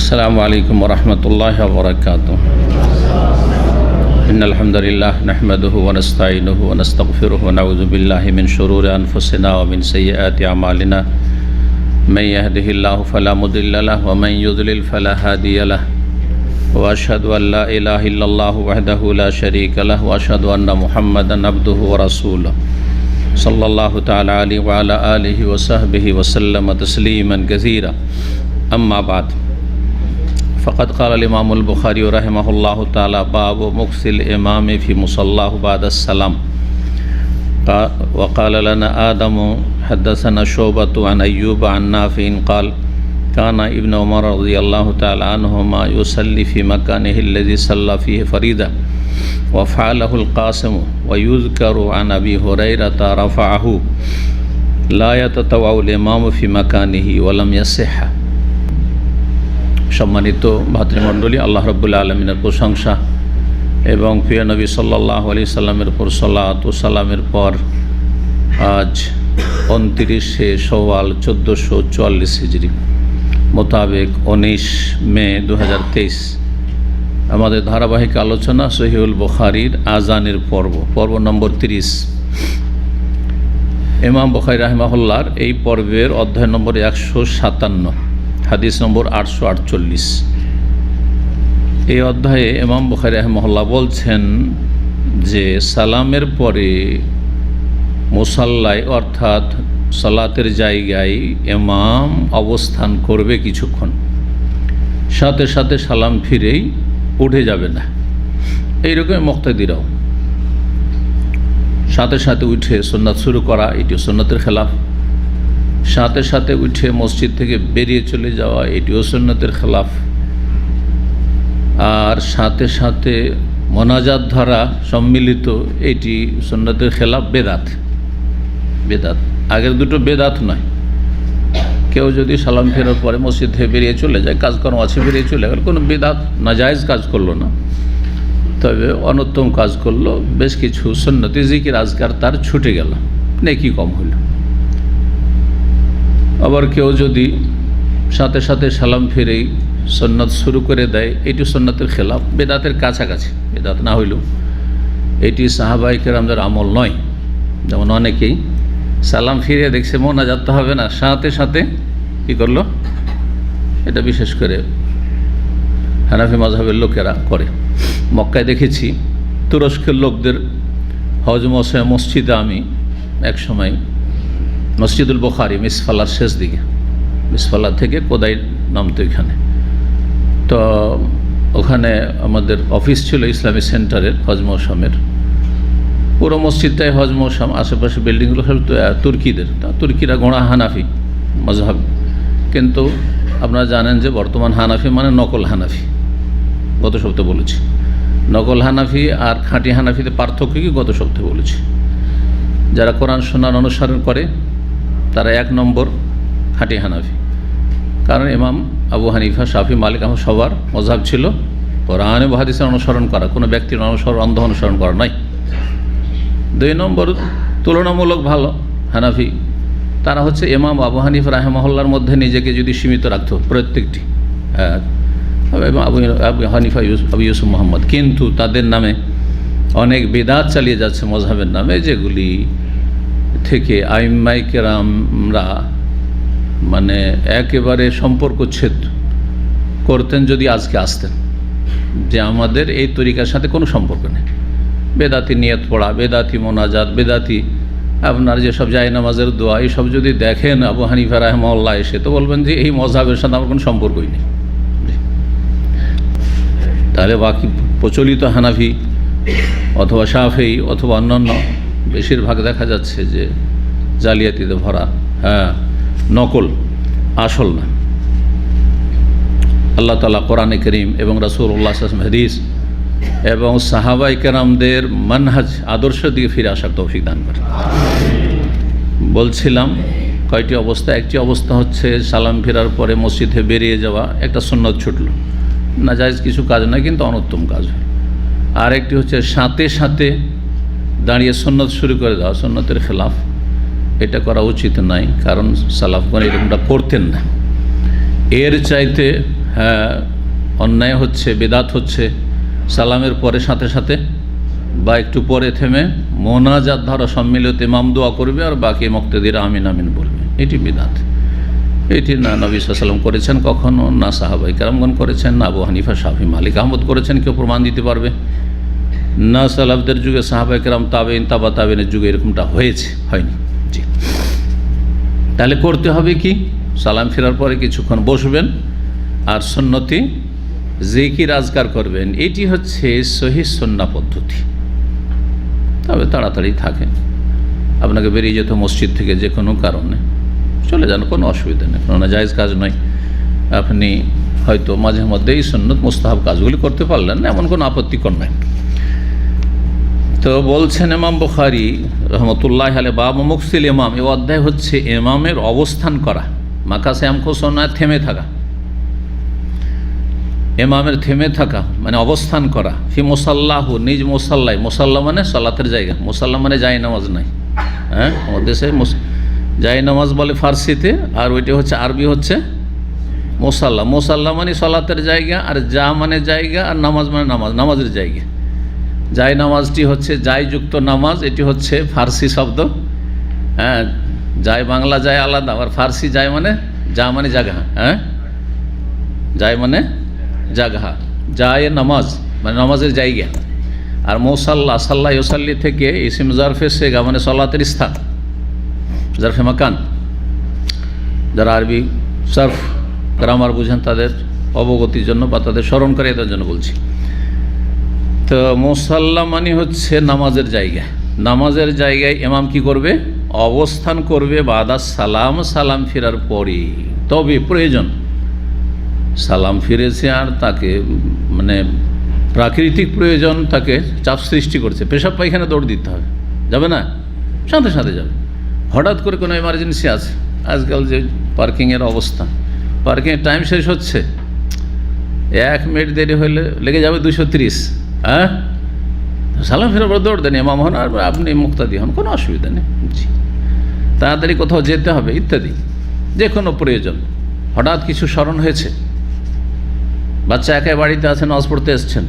अस्सलामु अलैकुम वरहमतुल्लाहि वबरकातुहू। इन्नल हम्दुलिल्लाह नहमदुहु व नस्तईनुहु व नस्तगफिरुहु व नऊज़ु बिल्लाहि मिन शुरूरि अनफुसिना व मिन सय्यिआति अमालिना मन यहदिहिल्लाहु फला मुदिल्ल लहु व मन युद्लिल फला हादिय लहु व अशहदु अन ला इलाहा इल्लल्लाहु वहदहु ला शरीका लहु व अशहदु अन्न मुहम्मदन अब्दुहु व रसूलुहु सल्लल्लाहु तआला अलैहि व अला आलिहि व सहबिहि व सल्लम तस्लीमन कसीरा। अम्मा बाद फ़क़द क़ाल इमामुल बुख़ारी रहमहुल्लाहु तआला बाब मुक्सिल इमाम फ़ी मुसल्लाहु बादस्सलाम व क़ाल लना आदमु हद्दसना शुअबतु अन अय्यूब अन नाफ़िइन क़ाल काना इब्न उमर रज़ियल्लाहु तआला अन्हुमा युसल्ली फ़ी मकानिहि अल्लज़ी सल्ला फ़ीहि फ़रीदा व फ़अलहुल क़ासिम व युज़करु अन अबी हुरैरता रफ़अहु ला यततव्वउल इमामु फ़ी मकानिहि व लम यसिह। सम्मानित भातृमंडলী, আল্লাহ রাব্বুল আলামিনের প্রশংসা এবং প্রিয় নবী সাল্লাল্লাহু আলাইহি সাল্লামের উপর সালাত ও সালামের পর আজ 29শে শাওয়াল 1444 হিজরি মোতাবেক 19 মে 2023 আমাদের ধারাবাহিক আলোচনা সহিহুল বুখারীর আজানের পর্ব নম্বর 30। ইমাম বুখারী রাহিমাহুল্লাহর এই পর্বের অধ্যায় নম্বর 157, হাদিস নম্বর 848। এই অধ্যায়ে ইমাম বুখারী রাহিমাহুল্লাহ বলছেন যে সালামের পরে মুসাল্লায় অর্থাৎ সালাতের জায়গায় ইমাম অবস্থান করবে কিছুক্ষণ, সাথে সাথে সালাম ফিরেই উঠে যাবে না। এইরকম মুক্তাদিরাও সাথে সাথে উঠে সুন্নাত শুরু করা, এটিও সুন্নতের খেলাফ। সাথে সাথে উঠে মসজিদ থেকে বেরিয়ে চলে যাওয়া, এটিও সুন্নতের খেলাফ। আর সাথে সাথে মোনাজাত ধরা সম্মিলিত, এটি সুন্নতের খেলাফ, বেদাত। আগের দুটো বেদাত নয়। কেউ যদি সালাম ফেরার পরে মসজিদ থেকে বেরিয়ে চলে যায়, কাজকর্ম আছে বেরিয়ে চলে গেল, কোনো বেদাত নাজায়েজ কাজ করলো না, তবে অনুত্তম কাজ করলো। বেশ কিছু সুন্নতি জিকির আজকার তার ছুটে গেল, নেকি কম হইল। আবার কেউ যদি সাথে সাথে সালাম ফিরেই সুন্নত শুরু করে দেয়, এটি সুন্নতের খেলাফ, বেদাতের কাছাকাছি। বেদাত না হইলেও এটি সাহাবায়ে কেরামদের আমল নয়। যেমন অনেকেই সালাম ফিরে দেখছে মোনাজাত তো হবে না, সাথে সাথে কী করলো, এটা বিশেষ করে হানাফি মাযহাবের লোকেরা করে। মক্কায় দেখেছি তুরস্কের লোকদের হজ মসজিদে, আমি এক সময় মসজিদুল বুখারী মিসফালার শেষ দিকে, মিসফালা থেকে কোদাই নামতো এখানে, তো ওখানে আমাদের অফিস ছিল ইসলামী সেন্টারের হজ মৌসুমের। পুরো মসজিদটাই হজ মৌসুম, আশেপাশে বিল্ডিংগুলো সব তুর্কিদের। তুর্কিরা গোঁড়া হানাফি মযহাব, কিন্তু আপনারা জানেন যে বর্তমান হানাফি মানে নকল হানাফি। গত সপ্তাহে বলেছি নকল হানাফি আর খাঁটি হানাফিতে পার্থক্য কি, গত সপ্তাহে বলেছি। যারা কোরআন সুন্নাহ অনুসরণ করে তারা 1 নম্বর খাঁটি হানাফি, কারণ ইমাম আবু হানিফা, শাফি, মালিক আহমদ সবার মযহাব ছিল কোরআন ও হাদিসের অনুসরণ করা, কোনো ব্যক্তির অন্ধ অনুসরণ করা নয়। 2 নম্বর তুলনামূলক ভালো হানাফি, তারা হচ্ছে ইমাম আবু হানিফা রাহিমাহুল্লাহর মধ্যে নিজেকে যদি সীমিত রাখত প্রত্যেকটি, আবু হানিফা, আবু ইউসুফ মুহাম্মদ, কিন্তু তাদের নামে অনেক বিদআত চালিয়ে যাচ্ছে মযহাবের নামে, যেগুলি থেকে আইম্মায়ে কেরামরা মানে একেবারে সম্পর্কচ্ছেদ করতেন যদি আজকে আসতেন, যে আমাদের এই তরিকার সাথে কোনো সম্পর্ক নেই। বেদাতি নিয়ত পড়া, বেদাতি মোনাজাত, বেদাতি আপনার যেসব জায়নামাজের দোয়া, এইসব যদি দেখেন আবু হানিফা রাহিমাহুল্লাহ এসে, তো বলবেন যে এই মযহাবের সাথে আমার কোনো সম্পর্কই নেই। তাহলে বাকি প্রচলিত হানাফি অথবা শাফি অথবা অন্যান্য বেশিরভাগ দেখা যাচ্ছে যে জালিয়াতিতে ভরা, নকল, আসল না। আল্লাহ তাআলা কোরআনে কারীম এবং রাসূলুল্লাহ সাল্লাল্লাহু আলাইহি ওয়াসাল্লাম হাদিস এবং সাহাবায়ে কেরামদের মানহাজ, আদর্শের দিকে ফিরে আসার তৌফিক দান করেন। বলছিলাম কয়টি অবস্থা। একটি অবস্থা হচ্ছে সালাম ফেরার পরে মসজিদ থেকে বেরিয়ে যাওয়া, একটা সুন্নত ছুটল, নাজায়েজ কিছু কাজ নয় কিন্তু অনুত্তম কাজ। আর একটি হচ্ছে সাথে সাথে দাঁড়িয়ে সুন্নত শুরু করে দেওয়া, সুন্নতের খেলাফ, এটা করা উচিত নয়, কারণ সালাফগণ এরকমটা করতেন না। এর চাইতে হ্যাঁ অন্যায় হচ্ছে, বেদাত হচ্ছে, সালামের পরে সাথে সাথে বা একটু পরে থেমে মোনাজাত ধারা সম্মিলিত ইমাম দোয়া করবে আর বাকি মুক্তাদিরা আমিন আমিন বলবে, এটি বিদাত। এটি না নবী সাল্লাল্লাহু আলাইহি ওয়াসাল্লাম করেছেন কখনো, না সাহাবায়ে কেরামগণ করেছেন, না আবু হানিফা, শাফি, মালিক, আহমদ করেছেন। কেউ প্রমাণ দিতে পারবে? না সালাফদের যুগে, সাহাবায়ে কেরাম, তাবেইন, তাবা তাবেইনের যুগে এরকমটা হয়েছে? হয়নি। জি, তাহলে করতে হবে কি? সালাম ফেরার পরে কিছুক্ষণ বসবেন আর সুন্নতি জিকির আজকার করবেন। এটি হচ্ছে সহিহ সুন্নাহ পদ্ধতি। তবে তাড়াতাড়ি থাকেন, আপনাকে বেরিয়ে যেত মসজিদ থেকে যে কোনো কারণে, চলে যান, কোনো অসুবিধা নেই, কোনো জায়েজ কাজ নয়। আপনি হয়তো মাঝে মধ্যেই সুন্নত মুস্তাহাব কাজগুলি করতে পারলেন না, এমন কোনো আপত্তিকর নয়। তো বলছেন ইমাম বুখারী রহমতুল্লাহ আলাইহি, বাব মুকসিল ইমাম, এই অধ্যায় হচ্ছে ইমামের অবস্থান করা, মাকাসে আমকোসনায় থেমে থাকা, ইমামের থেমে থাকা মানে অবস্থান করা, ফি মুসাল্লাহু, নিজ মুসাল্লায়, মুসাল্লা মানে সালাতের জায়গা, মুসাল্লা মানে জায় নামাজ নাই, হ্যাঁ আমাদের দেশে জায় নামাজ বলে ফার্সিতে, আর ওইটা হচ্ছে আরবি হচ্ছে মুসাল্লা। মুসাল্লা মানে সালাতের জায়গা, আর যা মানে জায়গা, আর নামাজ মানে নামাজ, নামাজের জায়গা। জায় নামাজটি হচ্ছে জায়যুক্ত নামাজ, এটি হচ্ছে ফার্সি শব্দ। হ্যাঁ, যায় বাংলা যায় আলাদা, আর ফার্সি যায় মানে যা মানে জায়গা, হ্যাঁ যায় মানে জাগহা, যায় নামাজ মানে নামাজের জায়গা। আর মুসাল্লা, সাল্লা ইউসাল্লি থেকে ইসিম জারফে সেগা মানে সালাতের স্থান, জারফে মাকান। যারা আরবি সার্ফ গ্রামার বুঝেন তাদের অবগতির জন্য বা তাদের স্মরণকারীদের জন্য বলছি। তো মুসাল্লা মানে হচ্ছে নামাজের জায়গা, নামাজের জায়গায় ইমাম কি করবে? অবস্থান করবে বাদা সালাম, সালাম ফেরার পরে। তবে প্রয়োজন, সালাম ফিরেছে আর তাকে মানে প্রাকৃতিক প্রয়োজন তাকে চাপ সৃষ্টি করছে, পেশাব পায়খানা দৌড় দিতে হবে, যাবে না, সাথে সাথে যাবে। হঠাৎ করে কোনো এমার্জেন্সি আছে, আজকাল যে পার্কিংয়ের অবস্থা, পার্কিংয়ের টাইম শেষ হচ্ছে, 1 মিনিট দেরি হলে লেগে যাবে 230, হ্যাঁ সালাম ফেরার পর দৌড় দেন, ইমাম হন আর আপনি মুক্তাদি হন, কোনো অসুবিধা নেই। জি, তাড়াতাড়ি কোথাও যেতে হবে ইত্যাদি, যে কোনো প্রয়োজন, হঠাৎ কিছু স্মরণ হয়েছে, বাচ্চা একাই বাড়িতে আছেন, নামাজ পড়তে এসছেন,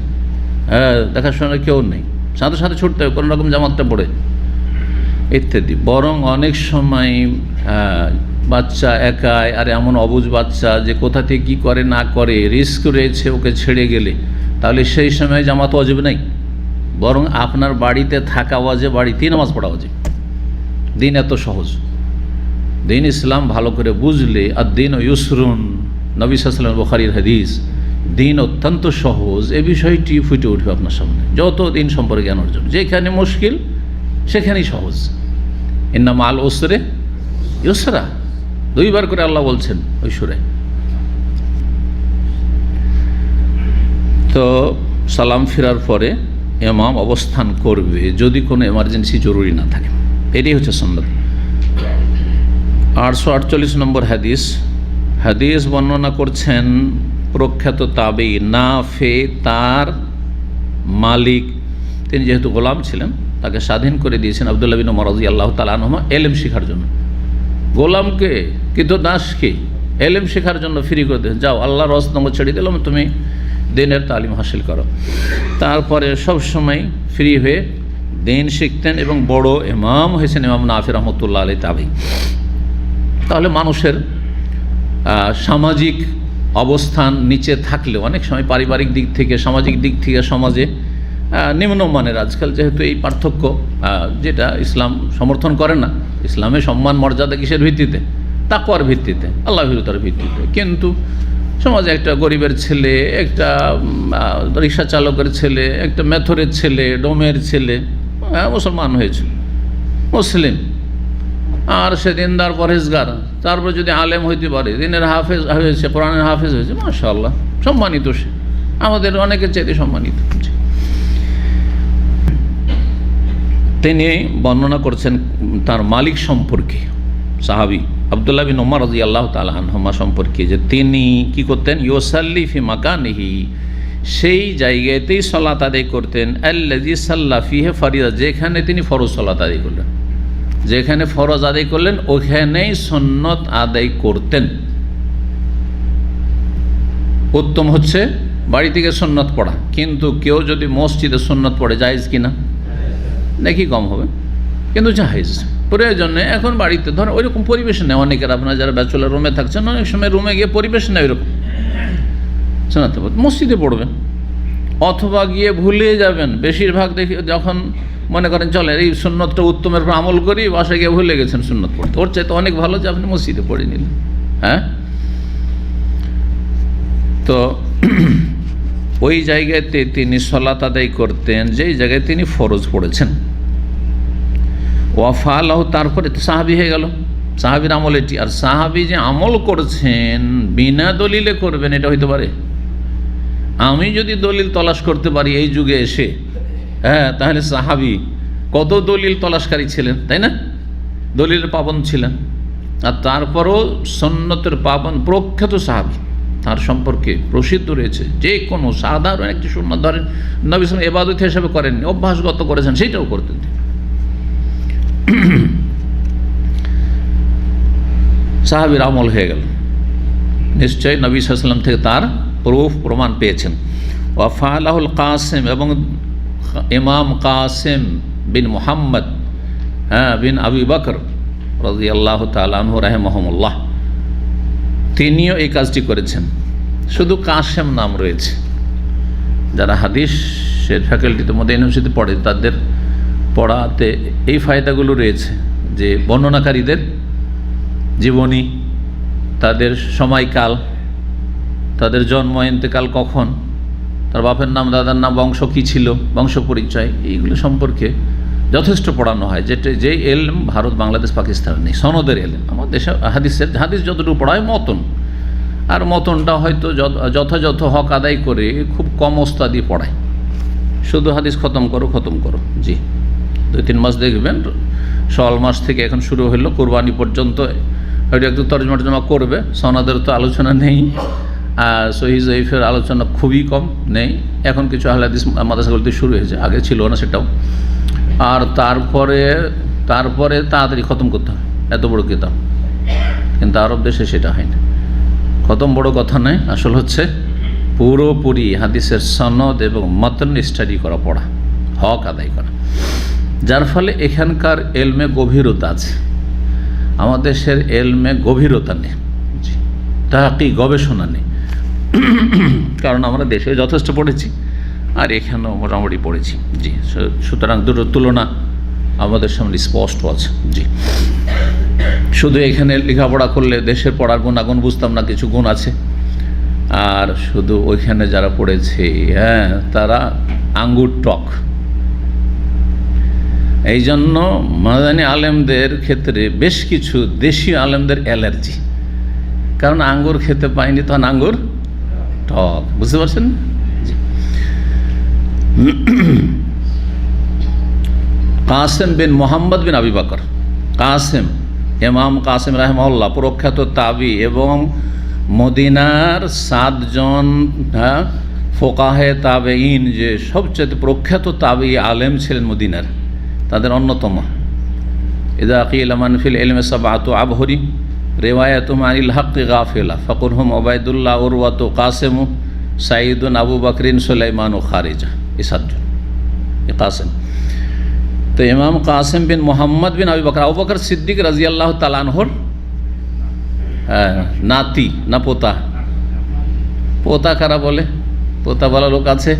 হ্যাঁ দেখাশোনার কেউ নেই, সাথে সাথে ছুটতে হবে কোনো রকম জামাতটা পড়ে ইত্যাদি। বরং অনেক সময় বাচ্চা একাই, আর এমন অবুঝ বাচ্চা যে কোথা থেকে কী করে না করে, রিস্ক রয়েছে, ওকে ছেড়ে গেলে তাহলে সেই সময় জামাত ওয়াজিব নাই, বরং আপনার বাড়িতে থাকা ওয়াজিব, বাড়িতেই নামাজ পড়া ওয়াজিব। দিন এত সহজ, দিন ইসলাম ভালো করে বুঝলে, আর দিন ও ইউসরুন, নবী সাল্লাল্লাহু আলাইহি ওয়াসাল্লাম বুখারীর হাদিস, দিন অত্যন্ত সহজ। এ বিষয়টি ফুটে উঠবে আপনার সামনে, যত দিন সম্পর্কে জ্ঞান অর্জন, যেখানে মুশকিল সেখানেই সহজ। ইন্না মাল উসরে ইউসরা, 2 বার করে আল্লাহ বলছেন ওই সূরায়। তো সালাম ফেরার পরে ইমাম অবস্থান করবে যদি কোনো এমার্জেন্সি জরুরি না থাকে, এটাই হচ্ছে সুন্নাত। 848 নম্বর হাদিস, হাদিস বর্ণনা করছেন প্রখ্যাত তাবেঈ নাফে, তার মালিক, তিনি যেহেতু গোলাম ছিলেন তাকে স্বাধীন করে দিয়েছেন আব্দুল্লাহ বিন উমর রাদিয়াল্লাহু তাআলা আনহুমা ইলম শেখার জন্য। গোলামকে কিন্তু দাসকে ইলম শেখার জন্য ফ্রি করে দিয়েছেন, যাও আল্লাহর রাস্তা ছেড়ে দিলাম, তুমি দিনের তালিম হাসিল করো। তারপরে সবসময় ফ্রি হয়ে দিন শিখতেন এবং বড় ইমাম হয়েছেন ইমাম নাফি রহমতুল্লাহ আলাইহি তাবেঈ। তাহলে মানুষের সামাজিক অবস্থান নিচে থাকলেও অনেক সময় পারিবারিক দিক থেকে, সামাজিক দিক থেকে সমাজে নিম্নমানের, আজকাল যেহেতু এই পার্থক্য যেটা ইসলাম সমর্থন করে না, ইসলামে সম্মান মর্যাদা কিসের ভিত্তিতে? তাকওয়ার ভিত্তিতে, আল্লাহ ভীরুতার ভিত্তিতে। কিন্তু সমাজে একটা গরিবের ছেলে, একটা রিক্সা চালকের ছেলে, একটা মেথরের ছেলে, ডোমের ছেলে মুসলমান হয়েছে, মুসলিম, আর সে দিনদার পরহেজগার, তারপর যদি আলেম হইতে পারে, দিনের হাফেজ হয়েছে, কোরআনের হাফেজ হয়েছে, মাশাআল্লাহ, সম্মানিত সে, আমাদের অনেকের চাইতে সম্মানিত। তিনি বর্ণনা করছেন তার মালিক সম্পর্কে, সাহাবী আব্দুল্লাহ বিন উমর রাদিয়াল্লাহু তাআলা আনহুমা সম্পর্কে, যে তিনি কি করতেন? ইউসাল্লি ফি মাকানিহি, সেই জায়গাতেই সালাত আদায় করতেন, আল্লাযী সাল্লা ফিহি ফারিদা, যেখানে তিনি ফরজ সালাত আদায় করলেন, যেখানে ফরজ আদায় করলেন ওখানেই সুন্নত আদায় করতেন। উত্তম হচ্ছে বাড়ি থেকে সুন্নত পড়া, কিন্তু কেউ যদি মসজিদে সুন্নত পড়ে জায়েজ কিনা, নাকি কম হবে, কিন্তু জায়েজ। প্রয়োজনে এখন বাড়িতে ধর ওইরকম পরিবেশ নেই, অনেকের আপনারা যারা ব্যাচেলর রুমে থাকছেন অনেক সময় রুমে গিয়ে পরিবেশ নেই ওইরকম, শোনাতে মসজিদে পড়বেন, অথবা গিয়ে ভুলে যাবেন। বেশিরভাগ দেখি যখন মনে করেন চলে এই সুন্নতটা উত্তমের উপর আমল করি, বাসায় গিয়ে ভুলে গেছেন সুন্নত পড়তে, ওর চাইতে অনেক ভালো যে আপনি মসজিদে পড়ে নিলেন। হ্যাঁ, তো ওই জায়গাতে তিনি সালাত আদায় করতেন যেই জায়গায় তিনি ফরজ পড়েছেন। ওয়াফালাহ, তারপরে সাহাবি হয়ে গেল, সাহাবির আমল এটি। আর সাহাবি যে আমল করছেন বিনা দলিলে করবেন এটা হইতে পারে? আমি যদি দলিল তলাশ করতে পারি এই যুগে এসে, হ্যাঁ, তাহলে সাহাবি কত দলিল তলাশকারী ছিলেন, তাই না? দলিলের পাবন ছিলেন। আর তারপরও সুন্নতের পাবন প্রখ্যাত সাহাবি, তার সম্পর্কে প্রসিদ্ধ রয়েছে যে কোনো সাধারণ একটি সুন্নত ধরেন নবী সাল্লাল্লাহু আলাইহি ওয়াসাল্লাম ইবাদত হিসেবে করেননি, অভ্যাসগত করেছেন, সেটাও করতেন। সাহাবীর আমল হয়ে গেল, নিশ্চয়ই নবী সাল্লাল্লাহু আলাইহি ওয়াসাল্লাম থেকে তার প্রমাণ পেয়েছেন। ওয়াফালাহুল কাসিম, এবং ইমাম কাসিম বিন মুহাম্মদ বিন আবি বকর রাদিয়াল্লাহু তাআলা আনহু রাহিমাহুল্লাহ, তিনিও এই কাজটি করেছেন। শুধু কাসেম নাম রয়েছে, যারা হাদিসের ফ্যাকাল্টিতে মধ্যে ইউনিভার্সিটি পড়ে তাদের পড়াতে এই ফায়দাগুলো রয়েছে যে বর্ণনাকারীদের জীবনী, তাদের সময়কাল, তাদের জন্ম ইন্তেকাল কখন, তার বাপের নাম, দাদার নাম, বংশ কী ছিল, বংশ পরিচয়, এইগুলো সম্পর্কে যথেষ্ট পড়ানো হয়। যে এলম ভারত, বাংলাদেশ, পাকিস্তান নেই, সনদের এলম। আমার দেশে হাদিস যতটুকু পড়া হয় মতন, আর মতনটা হয়তো যথাযথ হক আদায় করে খুব কম ওস্তাদি পড়ায়, শুধু হাদিস খতম করো। জি, 2-3 মাস দেখবেন, শাওয়াল মাস থেকে এখন শুরু হলো, কোরবানি পর্যন্ত হয়তো একটু তর্জমা করবে। সনদের তো আলোচনা নেই, আর সহিহ জয়ীফের আলোচনা খুবই কম, নেই। এখন কিছু আহলে হাদিস মাদ্রাসাগুলোতে শুরু হয়েছে, আগে ছিল না সেটাও। আর তারপরে তাড়াতাড়ি খতম করতে হবে, এত বড় কিতাব, কিন্তু আরব দেশে সেটা হয় না। খতম বড় কথা নয়, আসল হচ্ছে পুরোপুরি হাদিসের সনদ এবং মতন স্টাডি করা, পড়া, হক আদায় করা, যার ফলে এখানকার এলমে গভীরতা আছে। আমাদের দেশের এলমে গভীরতা নেই, তাহাকি গবেষণা নেই, কারণ আমরা দেশে যথেষ্ট পড়েছি আর এখানেও মোটামুটি পড়েছি। জি, সুতরাং দুটোর তুলনা আমাদের সামনে স্পষ্ট আছে। জি, শুধু এখানে লেখাপড়া করলে দেশের পড়ার গুণাগুণ বুঝতাম না, কিছু গুণ আছে। আর শুধু ওইখানে যারা পড়েছে, হ্যাঁ, তারা আঙ্গুর টক। এই জন্য মাদানী আলেমদের ক্ষেত্রে বেশ কিছু দেশীয় আলেমদের অ্যালার্জি, কারণ আঙ্গুর খেতে পায়নি, তখন আঙ্গুর টক, বুঝতে পারছেন? কাসেম বিন মোহাম্মদ বিন আবি বকর, কাসেম, ইমাম কাসেম রাহিমাহুল্লাহ, প্রখ্যাত তাবি এবং মদিনার 7 জন ফোকাহে তাবেঈন, যে সবচেয়ে প্রখ্যাত তাবি আলেম ছিলেন মদিনার, তাদের অন্যতম। ইযা কিলা মান ফিল ইলমি সাবআতু আবহরি রিওয়ায়াতুহুম আনিল হক গাফিলা ফাকুরহুম উবাইদুল্লাহ উরওয়াতু কাসেমু সাঈদুন আবু বকরিন সুলাইমান ও খারিজা, এই 7 জন কাসেম। তো ইমাম কাসেম বিন মোহাম্মদ বিন আবি বকর, আবু বকর সিদ্দিক রাদিয়াল্লাহু তাআলা আনহুর নাতি না পোতা? পোতা কারা বলে? পোতা বলা লোক আছে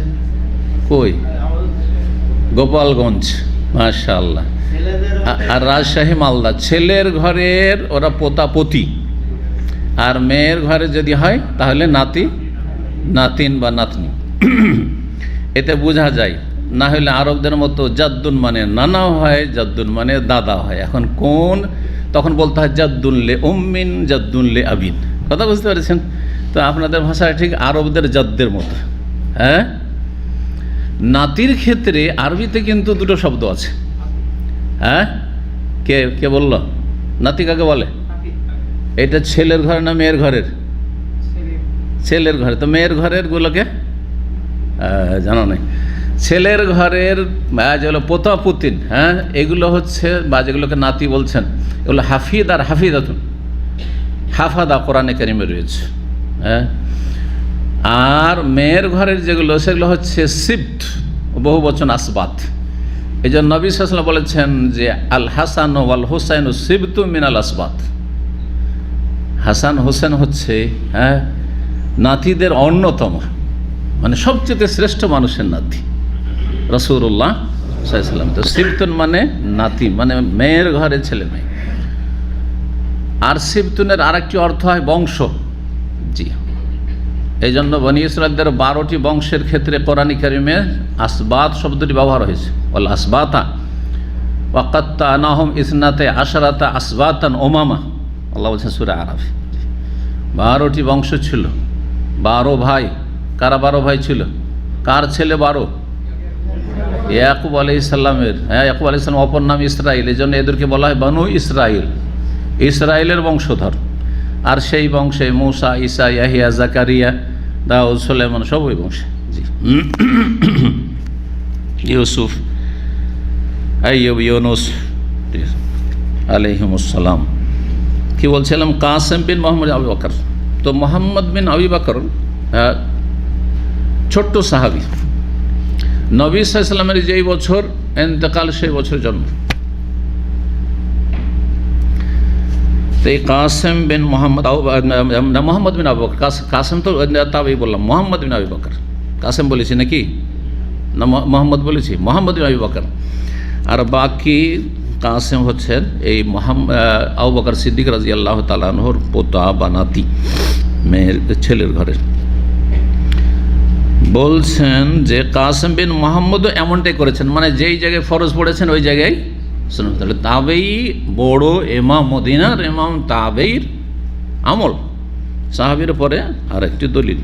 কই? গোপালগঞ্জ, মাশাআল্লাহ। আর রাজশাহী, মালদা। ছেলের ঘরের ওরা পোতা পতি, আর মেয়ের ঘরে যদি হয় তাহলে নাতি, নাতিন বা নাতনি। এতে বোঝা যায়, না হলে আরবদের মতো জাদ্দুন মানে নানাও হয়, জাদ্দুন মানে দাদা হয়। এখন কোন, তখন বলতে হয় জাদ্দুনলে উম্মিন, জাদ্দুনলে আবিন। কথা বুঝতে পেরেছেন? তো আপনাদের ভাষায় ঠিক আরবদের জাদ্দের মতো। হ্যাঁ, নাতির ক্ষেত্রে আরবিতে কিন্তু 2টো শব্দ আছে। হ্যাঁ, কে বলল? নাতি কাকে বলে? এটা ছেলের ঘরে না মেয়ের ঘরের? ছেলের ঘরে। তো মেয়ের ঘরের গুলোকে জানা নেই। ছেলের ঘরের যেগুলো পোতা পুতিন, হ্যাঁ, এগুলো হচ্ছে, বা যেগুলোকে নাতি বলছেন, এগুলো হাফিদ আর হাফিদাতুন। হাফাদা কোরআনে কারিমে রয়েছে। হ্যাঁ, আর মেয়ের ঘরের যেগুলো সেগুলো হচ্ছে সিবত, বহু বচন আসবাত। এই জন্য নবী সাল্লাল্লাহু আলাইহি ওয়াসাল্লাম বলেছেন যে আল হাসান ওয়াল হুসাইন সিবতু মিনাল আসবাত। হাসান হোসেন হচ্ছে নাতিদের অন্যতম, মানে সবচেয়ে শ্রেষ্ঠ মানুষের নাতি রাসূলুল্লাহ সাল্লাল্লাহু আলাইহি ওয়াসাল্লাম। তো সিবতুন মানে নাতি, মানে মেয়ের ঘরে ছেলে মেয়ে। আর সিবতুনের আরেকটি অর্থ হয় বংশ। জি, এই জন্য বনী ইসরাইলদের 12টি বংশের ক্ষেত্রে কোরআনে কারিমে আসবাত শব্দটি ব্যবহার হয়েছে। ওয়াল আসবাতা ওয়াকাত্তানাহুম ইসনাতে আশরাতা আসবাতান উমামা, আল্লাহ বলছেন সূরা আরাফ। 12টি বংশ ছিল, 12 ভাই। কারা 12 ভাই ছিল? কার ছেলে 12? ইয়াকুব আলাইহিস সালামের। ইয়াকুব আলাইহিস সালাম অপর নাম ইসরাইল, এই জন্য এদেরকে বলা হয় বনু ইসরাইল, ইসরাইলের বংশধর। আর সেই বংশে মূসা, ঈসা, ইয়াহিয়া, জাকারিয়া, দাউদ, সুলাইমান সব ওই বংশে। জি, ইউসুফ, আইয়ুব, ইউনুস আলাইহিমুস সালাম। কি বলছিলাম? কাসেম বিন মোহাম্মদ আবু বকর। তো মোহাম্মদ বিন আবু বকর ছোট্ট সাহাবী, নবী সাল্লাল্লাহু আলাইহি ওয়াসাল্লামের যেই বছর ইন্তেকাল সেই বছর জন্ম। তো এই কাসেম বিন মোহাম্মদ মোহাম্মদ বিন আবু বকর, কাসেম তো তাবেই বললাম, মোহাম্মদ বিন আবু বকর। কাসেম বলেছি নাকি না মোহাম্মদ বলেছি? মোহাম্মদ বিন আবু বকর। আর বাকি কাসেম হচ্ছেন এই আবু বকর সিদ্দিক রাদিয়াল্লাহু তাআলা আনহুর পোতা বা নাতি, মেয়ের ছেলের ঘরের। বলছেন যে কাসেম বিন মোহাম্মদও এমনটাই করেছেন, মানে যেই জায়গায় ফরজ পড়েছেন ওই জায়গায় শুনুন। তাহলে তাবেই বড় ইমাম, মদিনার ইমাম তাবেইর আমল, সাহাবীর পরে আর একটি দলিল।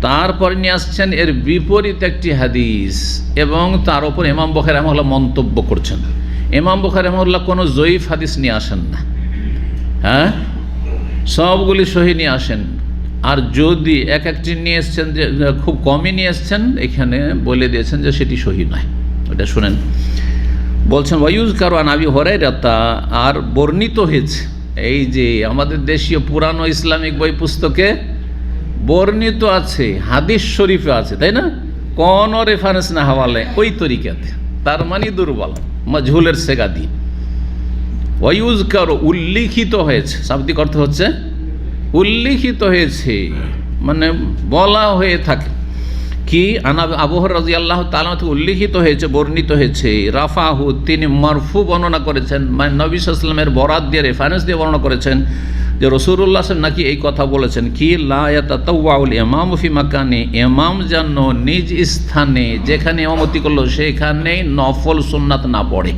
তারপরে নিয়ে আসছেন এর বিপরীত একটি হাদিস, এবং তার উপর ইমাম বুখারী রাহিমাহুল্লাহ মন্তব্য করছেন। ইমাম বুখারী রাহিমাহুল্লাহ কোনো জয়ীফ হাদিস নিয়ে আসেন না, সবগুলি সহিহ নিয়ে আসেন। আর যদি এক একটি নিয়ে এসছেন, যে খুব কমই নিয়ে এসছেন, এখানে বলে দিয়েছেন যে সেটি সহিহ নয়। ওটা শুনেন। বলছেন ওয়ায়ুজ কারওয়ান আবি হুরায়রা, আর বর্ণিত হয়েছে, এই যে আমাদের দেশীয় পুরানো ইসলামিক বই পুস্তকে বর্ণিত আছে, হাদিস শরীফে আছে, তাই না? কোন রেফারেন্স না হাওয়ালে ওই তরিকাতে, তার মানে দুর্বল, মাজহুলের সেগা দিয়ে। ওয়ায়ুজ কারো উল্লিখিত হয়েছে, শাব্দিক অর্থ হচ্ছে উল্লিখিত হয়েছে, মানে বলা হয়ে থাকে। কি আবু হুরায়রা রাদিয়াল্লাহু তাআলা থেকে উল্লিখিত হয়েছে, বর্ণিত হয়েছে। রাফাহু, তিনি মারফু বর্ণনা করেছেন, মানে নবী সাল্লাল্লাহু আলাইহি ওয়াসাল্লামের বরাত দিয়ে, রেফারেন্স দিয়ে বর্ণনা করেছেন যে রাসূলুল্লাহ সাল্লাল্লাহু নাকি এই কথা বলেছেন, কি লা ইয়াতাতাওয়াউল ইমামু ফি মাকানি, ইমাম যেন নিজ স্থানে যেখানে ইমামতি করলো সেখানে নফল সুন্নাত না পড়ে।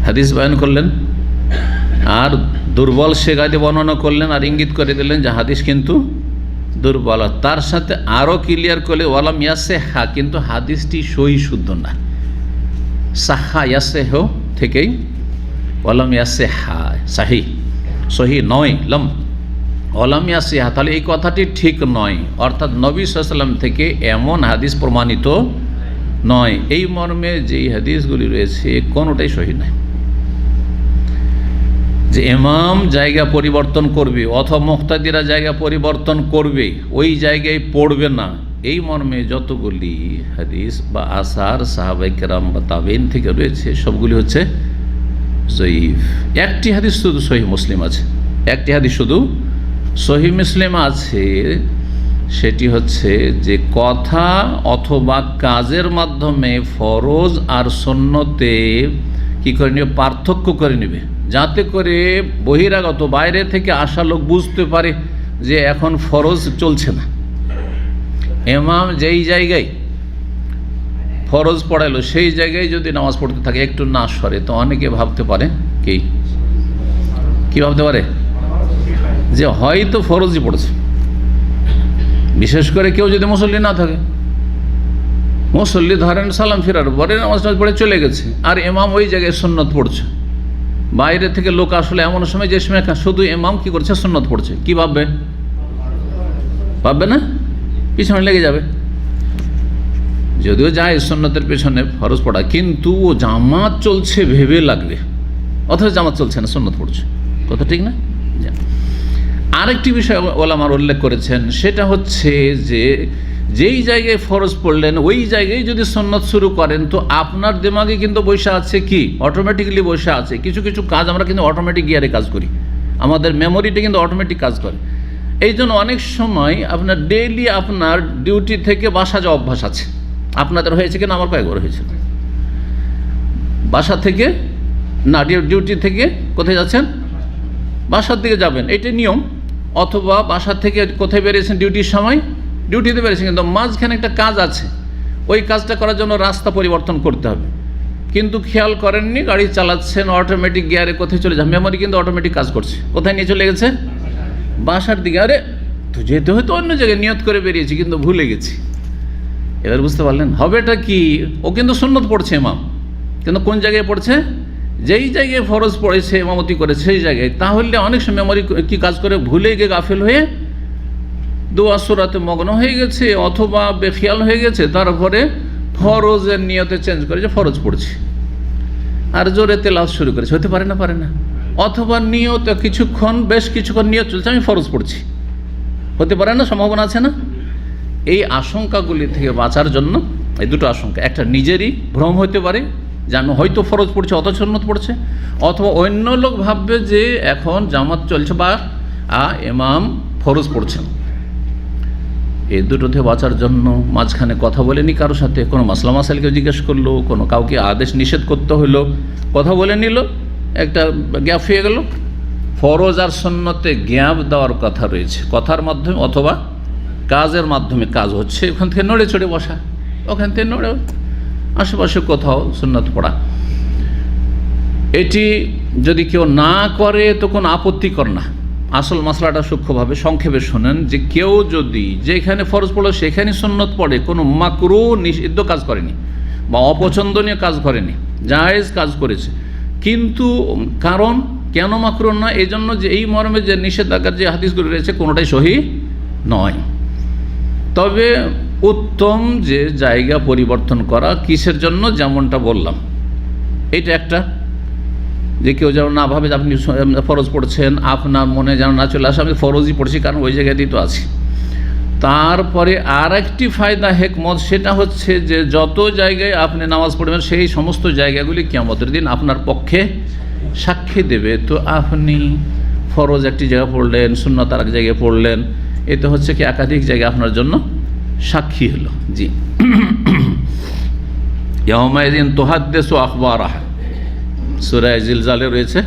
হাদিস বয়ান করলেন আর দুর্বল সেগাদে বর্ণনা করলেন, আর ইঙ্গিত করে দিলেন যে হাদিস কিন্তু দুর্বল। তার সাথে আরও ক্লিয়ার করলে ওয়ালাম ইয়াসেহা, কিন্তু হাদিসটি সহি শুদ্ধ না। সাহা ইয়াসেহ থেকেই ওয়ালাম ইয়াসেহা, সাহি সহি নয়, লম ওয়ালাম ইয়াসেহা, তাহলে এই কথাটি ঠিক নয়, অর্থাৎ নবী সাল্লাল্লাহু আলাইহি ওয়াসাল্লাম থেকে এমন হাদিস প্রমাণিত নয়। এই মর্মে যেই হাদিসগুলি রয়েছে কোনোটাই সহি নয়। যে ইমাম জায়গা পরিবর্তন করবে অথবা মুক্তাদিরা জায়গা পরিবর্তন করবে, ওই জায়গায় পড়বে না, এই মর্মে যতগুলি হাদিস বা আসার সাহাবায়ে কেরাম বা তাবেঈন থেকে রয়েছে সবগুলি হচ্ছে জয়ীফ। একটি হাদিস শুধু সহিহ মুসলিম আছে, একটি হাদিস শুধু সহিহ মুসলিম আছে, সেটি হচ্ছে যে কথা অথবা কাজের মাধ্যমে ফরজ আর সুন্নতে কী করে নেবে, পার্থক্য করে নেবে, যাতে করে বহিরাগত বাইরে থেকে আসা লোক বুঝতে পারে যে এখন ফরজ চলছে না। ইমাম যেই জায়গায় ফরজ পড়াইলো সেই জায়গায় যদি নামাজ পড়তে থাকে, একটু না সরে, তো অনেকে ভাবতে পারে কি ভাবতে পারে যে হয়তো ফরজই পড়ছে। বিশেষ করে কেউ যদি মুসল্লি না থাকে, মুসল্লি ধরেন সালাম ফিরার পরে নামাজ পড়ে চলে গেছে, আর ইমাম ওই জায়গায় সুন্নত পড়ছে, বাইরে থেকে লোক আসলে এমন সময় যে সময় শুধু ইমাম কি করছে, সুন্নত পড়ছে, কি ভাববে? ভাববে না পিছনে লেগে যাবে। যদিও যায় সুন্নতের পেছনে ফরজ পড়া, কিন্তু ও জামাত চলছে ভেবে লাগবে, অথচ জামাত চলছে না, সুন্নত পড়ছে। কথা ঠিক না? আরেকটি বিষয় ওলামার উল্লেখ করেছেন, সেটা হচ্ছে যে যেই জায়গায় ফরজ পড়লেন ওই জায়গায় যদি সুন্নত শুরু করেন তো আপনার দিমাগে কিন্তু বসে আছে কি, অটোমেটিক্যালি বসে আছে কিছু কিছু কাজ। আমরা কিন্তু অটোমেটিক গিয়ারে কাজ করি, আমাদের মেমোরিটা কিন্তু অটোমেটিক কাজ করে। এই জন্য অনেক সময় আপনার ডেইলি আপনার ডিউটি থেকে বাসা যাওয়া অভ্যাস আছে। আপনাদের হয়েছে কিনা? আমার কয়েকবার হয়েছে। বাসা থেকে না, ডিউটি থেকে কোথায় যাচ্ছেন? বাসার দিকে যাবেন, এটা নিয়ম। অথবা বাসা থেকে কোথায় বেরিয়েছেন? ডিউটির সময় ডিউটিতে বেরিয়েছেন, কিন্তু মাঝখানে একটা কাজ আছে, ওই কাজটা করার জন্য রাস্তা পরিবর্তন করতে হবে, কিন্তু খেয়াল করেননি, গাড়ি চালাচ্ছেন অটোমেটিক গিয়ারে, কোথায় চলে যান? মেমোরি কিন্তু অটোমেটিক কাজ করছে, কোথায় নিয়ে চলে গেছে? বাসার দিকে। আরে তো যেতে হয়তো অন্য জায়গায় নিয়ত করে বেরিয়েছি, কিন্তু ভুলে গেছি। এবার বুঝতে পারলেন হবেটা কি? ও কিন্তু সুন্নত পড়ছে ইমাম, কিন্তু কোন জায়গায় পড়ছে? যেই জায়গায় ফরজ পড়েছে, ইমামতি করেছে সেই জায়গায়। তাহলে অনেক সময় মেমোরি কি কাজ করে, ভুলে গিয়ে গাফিল হয়ে দোয়া সূরাতে মগ্ন হয়ে গেছে, অথবা বেখিয়াল হয়ে গেছে, তারপরে ফরজের নিয়তে চেঞ্জ করে যে ফরজ পড়ছে, আর জোরে তেলাওয়াত শুরু করেছে। হতে পারে না? পারে না। অথবা নিয়ত বেশ কিছুক্ষণ নিয়ত চলছে, আমি ফরজ পড়ছি, হতে পারে না? সম্ভাবনা আছে না? এই আশঙ্কাগুলি থেকে বাঁচার জন্য এই দুটো আশঙ্কা, একটা নিজেরই ভ্রম হতে পারে যে আমি হয়তো ফরজ পড়ছি অথচ সুন্নত পড়ছে, অথবা অন্য লোক ভাববে যে এখন জামাত চলছে বা ইমাম ফরজ পড়ছেন। এই দুটো থেকে বাঁচার জন্য মাঝখানে কথা বলেনি কারোর সাথে, কোনো মাসলা মাসাইলকে জিজ্ঞেস করলো, কোনো কাউকে আদেশ নিষেধ করতে হলো, কথা বলে নিল, একটা গ্যাপ হয়ে গেল। ফরজ আর সুন্নতে গ্যাপ দেওয়ার কথা রয়েছে, কথার মাধ্যমে অথবা কাজের মাধ্যমে। কাজ হচ্ছে ওখান থেকে নড়ে চড়ে বসা, ওখান থেকে নড়ে আশেপাশে কোথাও সুন্নত পড়া। এটি যদি কেউ না করে তো কোনো আপত্তিকর না। আসল মশলাটা সূক্ষ্মভাবে সংক্ষেপে শোনেন, যে কেউ যদি যেখানে ফরজ পড়ে সেখানে সুন্নত পড়ে, কোনো মাকরুহ নিষিদ্ধ কাজ করেনি বা অপছন্দনীয় কাজ করেনি, জায়েজ কাজ করেছে, কিন্তু কারণ কেন মাকরুহ না? এই জন্য যে এই মর্মে যে নিষেধাজ্ঞার যে হাদিসগুলো রয়েছে কোনোটাই সহি নয়। তবে উত্তম যে জায়গা পরিবর্তন করা, কিসের জন্য? যেমনটা বললাম, এটা একটা, যে কেউ যেন না ভাবে যে আপনি ফরজ পড়ছেন, আপনার মনে যেন না চলে আসে আমি ফরজই পড়ছি, কারণ ওই জায়গাতেই তো আছি। তারপরে আর একটি ফায়দা হেকমত, সেটা হচ্ছে যে যত জায়গায় আপনি নামাজ পড়বেন সেই সমস্ত জায়গাগুলি কিয়ামতের দিন আপনার পক্ষে সাক্ষী দেবে। তো আপনি ফরজ একটি জায়গায় পড়লেন, সুন্নত আর এক জায়গায় পড়লেন, এতে হচ্ছে কি একাধিক জায়গা আপনার জন্য সাক্ষী হলো। জি, ইয়াউমাইযিন তুহাদ্দিসু আখবারাহা, সূরা জিলজালে রয়েছে,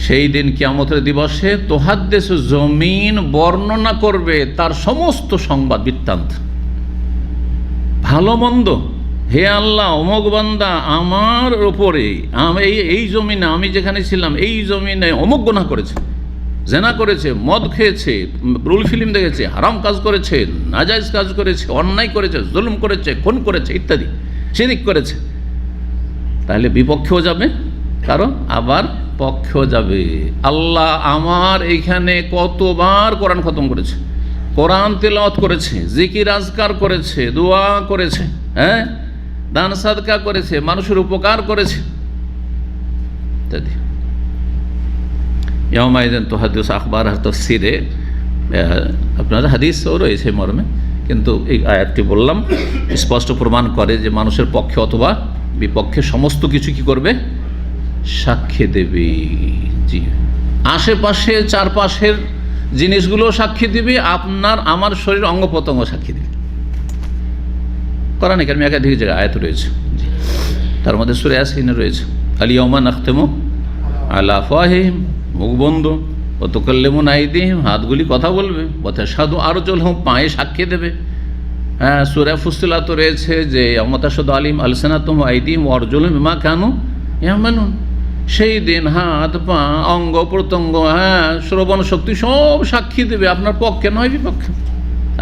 সেই দিন কিয়ামতের দিবসে তুহাদ্দিসু, জমিন বর্ণনা করবে তার সমস্ত সংবাদ বৃত্তান্ত, ভালো মন্দ। হে আল্লাহ, অমুক বান্দা আমার ওপরে, এই জমিনে আমি যেখানে ছিলাম এই জমিনে অমুক গুনাহ করেছে, জেনা করেছে, মদ খেয়েছে, রুল ফিল্ম দেখেছে, হারাম কাজ করেছে, নাজায়েজ কাজ করেছে, অন্যায় করেছে, জুলুম করেছে, খুন করেছে ইত্যাদি, শিরক করেছে। তাহলে বিপক্ষেও যাবে কারো, আবার পক্ষেও যাবে। আল্লাহ আমার এইখানে কতবার কোরআন খতম করেছে, কোরআন তেলাওয়াত করেছে, জিকির আজকার করেছে, দোয়া করেছে, হ্যাঁ, দান সাদকা করেছে, মানুষের উপকার করেছে ইত্যাদি। ইয়াউমাইযিন তুহাদ্দিসু আখবারাহা তাফসীরে আপনার হাদিসও রয়েছে মর্মে, কিন্তু এই আয়াতটি বললাম স্পষ্ট প্রমাণ করে যে মানুষের পক্ষে অথবা বিপক্ষে সমস্ত কিছু কি করবে? সাক্ষী দেবে। জি, আশেপাশে চারপাশের জিনিসগুলো সাক্ষী দিবে, আপনার আমার শরীর অঙ্গ প্রত্যঙ্গ সাক্ষী দিবে। কোরআনে কারিমে একাধিক জায়গায় আয়াত রয়েছে, তার মধ্যে সূরা ইয়াসিনে রয়েছে আল ইয়াউমা নাখতিমু আলা আফওয়াহিহিম, মুখ বন্ধ, ও তুকাল্লিমুনা আইদিহিম, হাতগুলি কথা বলবে, ওয়া তাশহাদু আরজুলুহুম, পায়ে সাক্ষী দেবে। হ্যাঁ, সূরা ফুসসিলাত রয়েছে যে ইয়াউমা তাশহাদু আলাইহিম আলসিনাতুহুম ওয়া আইদিহিম ওয়া আরজুলুহুম বিমা কানু ইয়ামালুন। সেই দিন হাত পা অঙ্গ প্রত্যঙ্গ, হ্যাঁ, শ্রবণ শক্তি সব সাক্ষী দেবে আপনার পক্ষে নয় বিপক্ষে।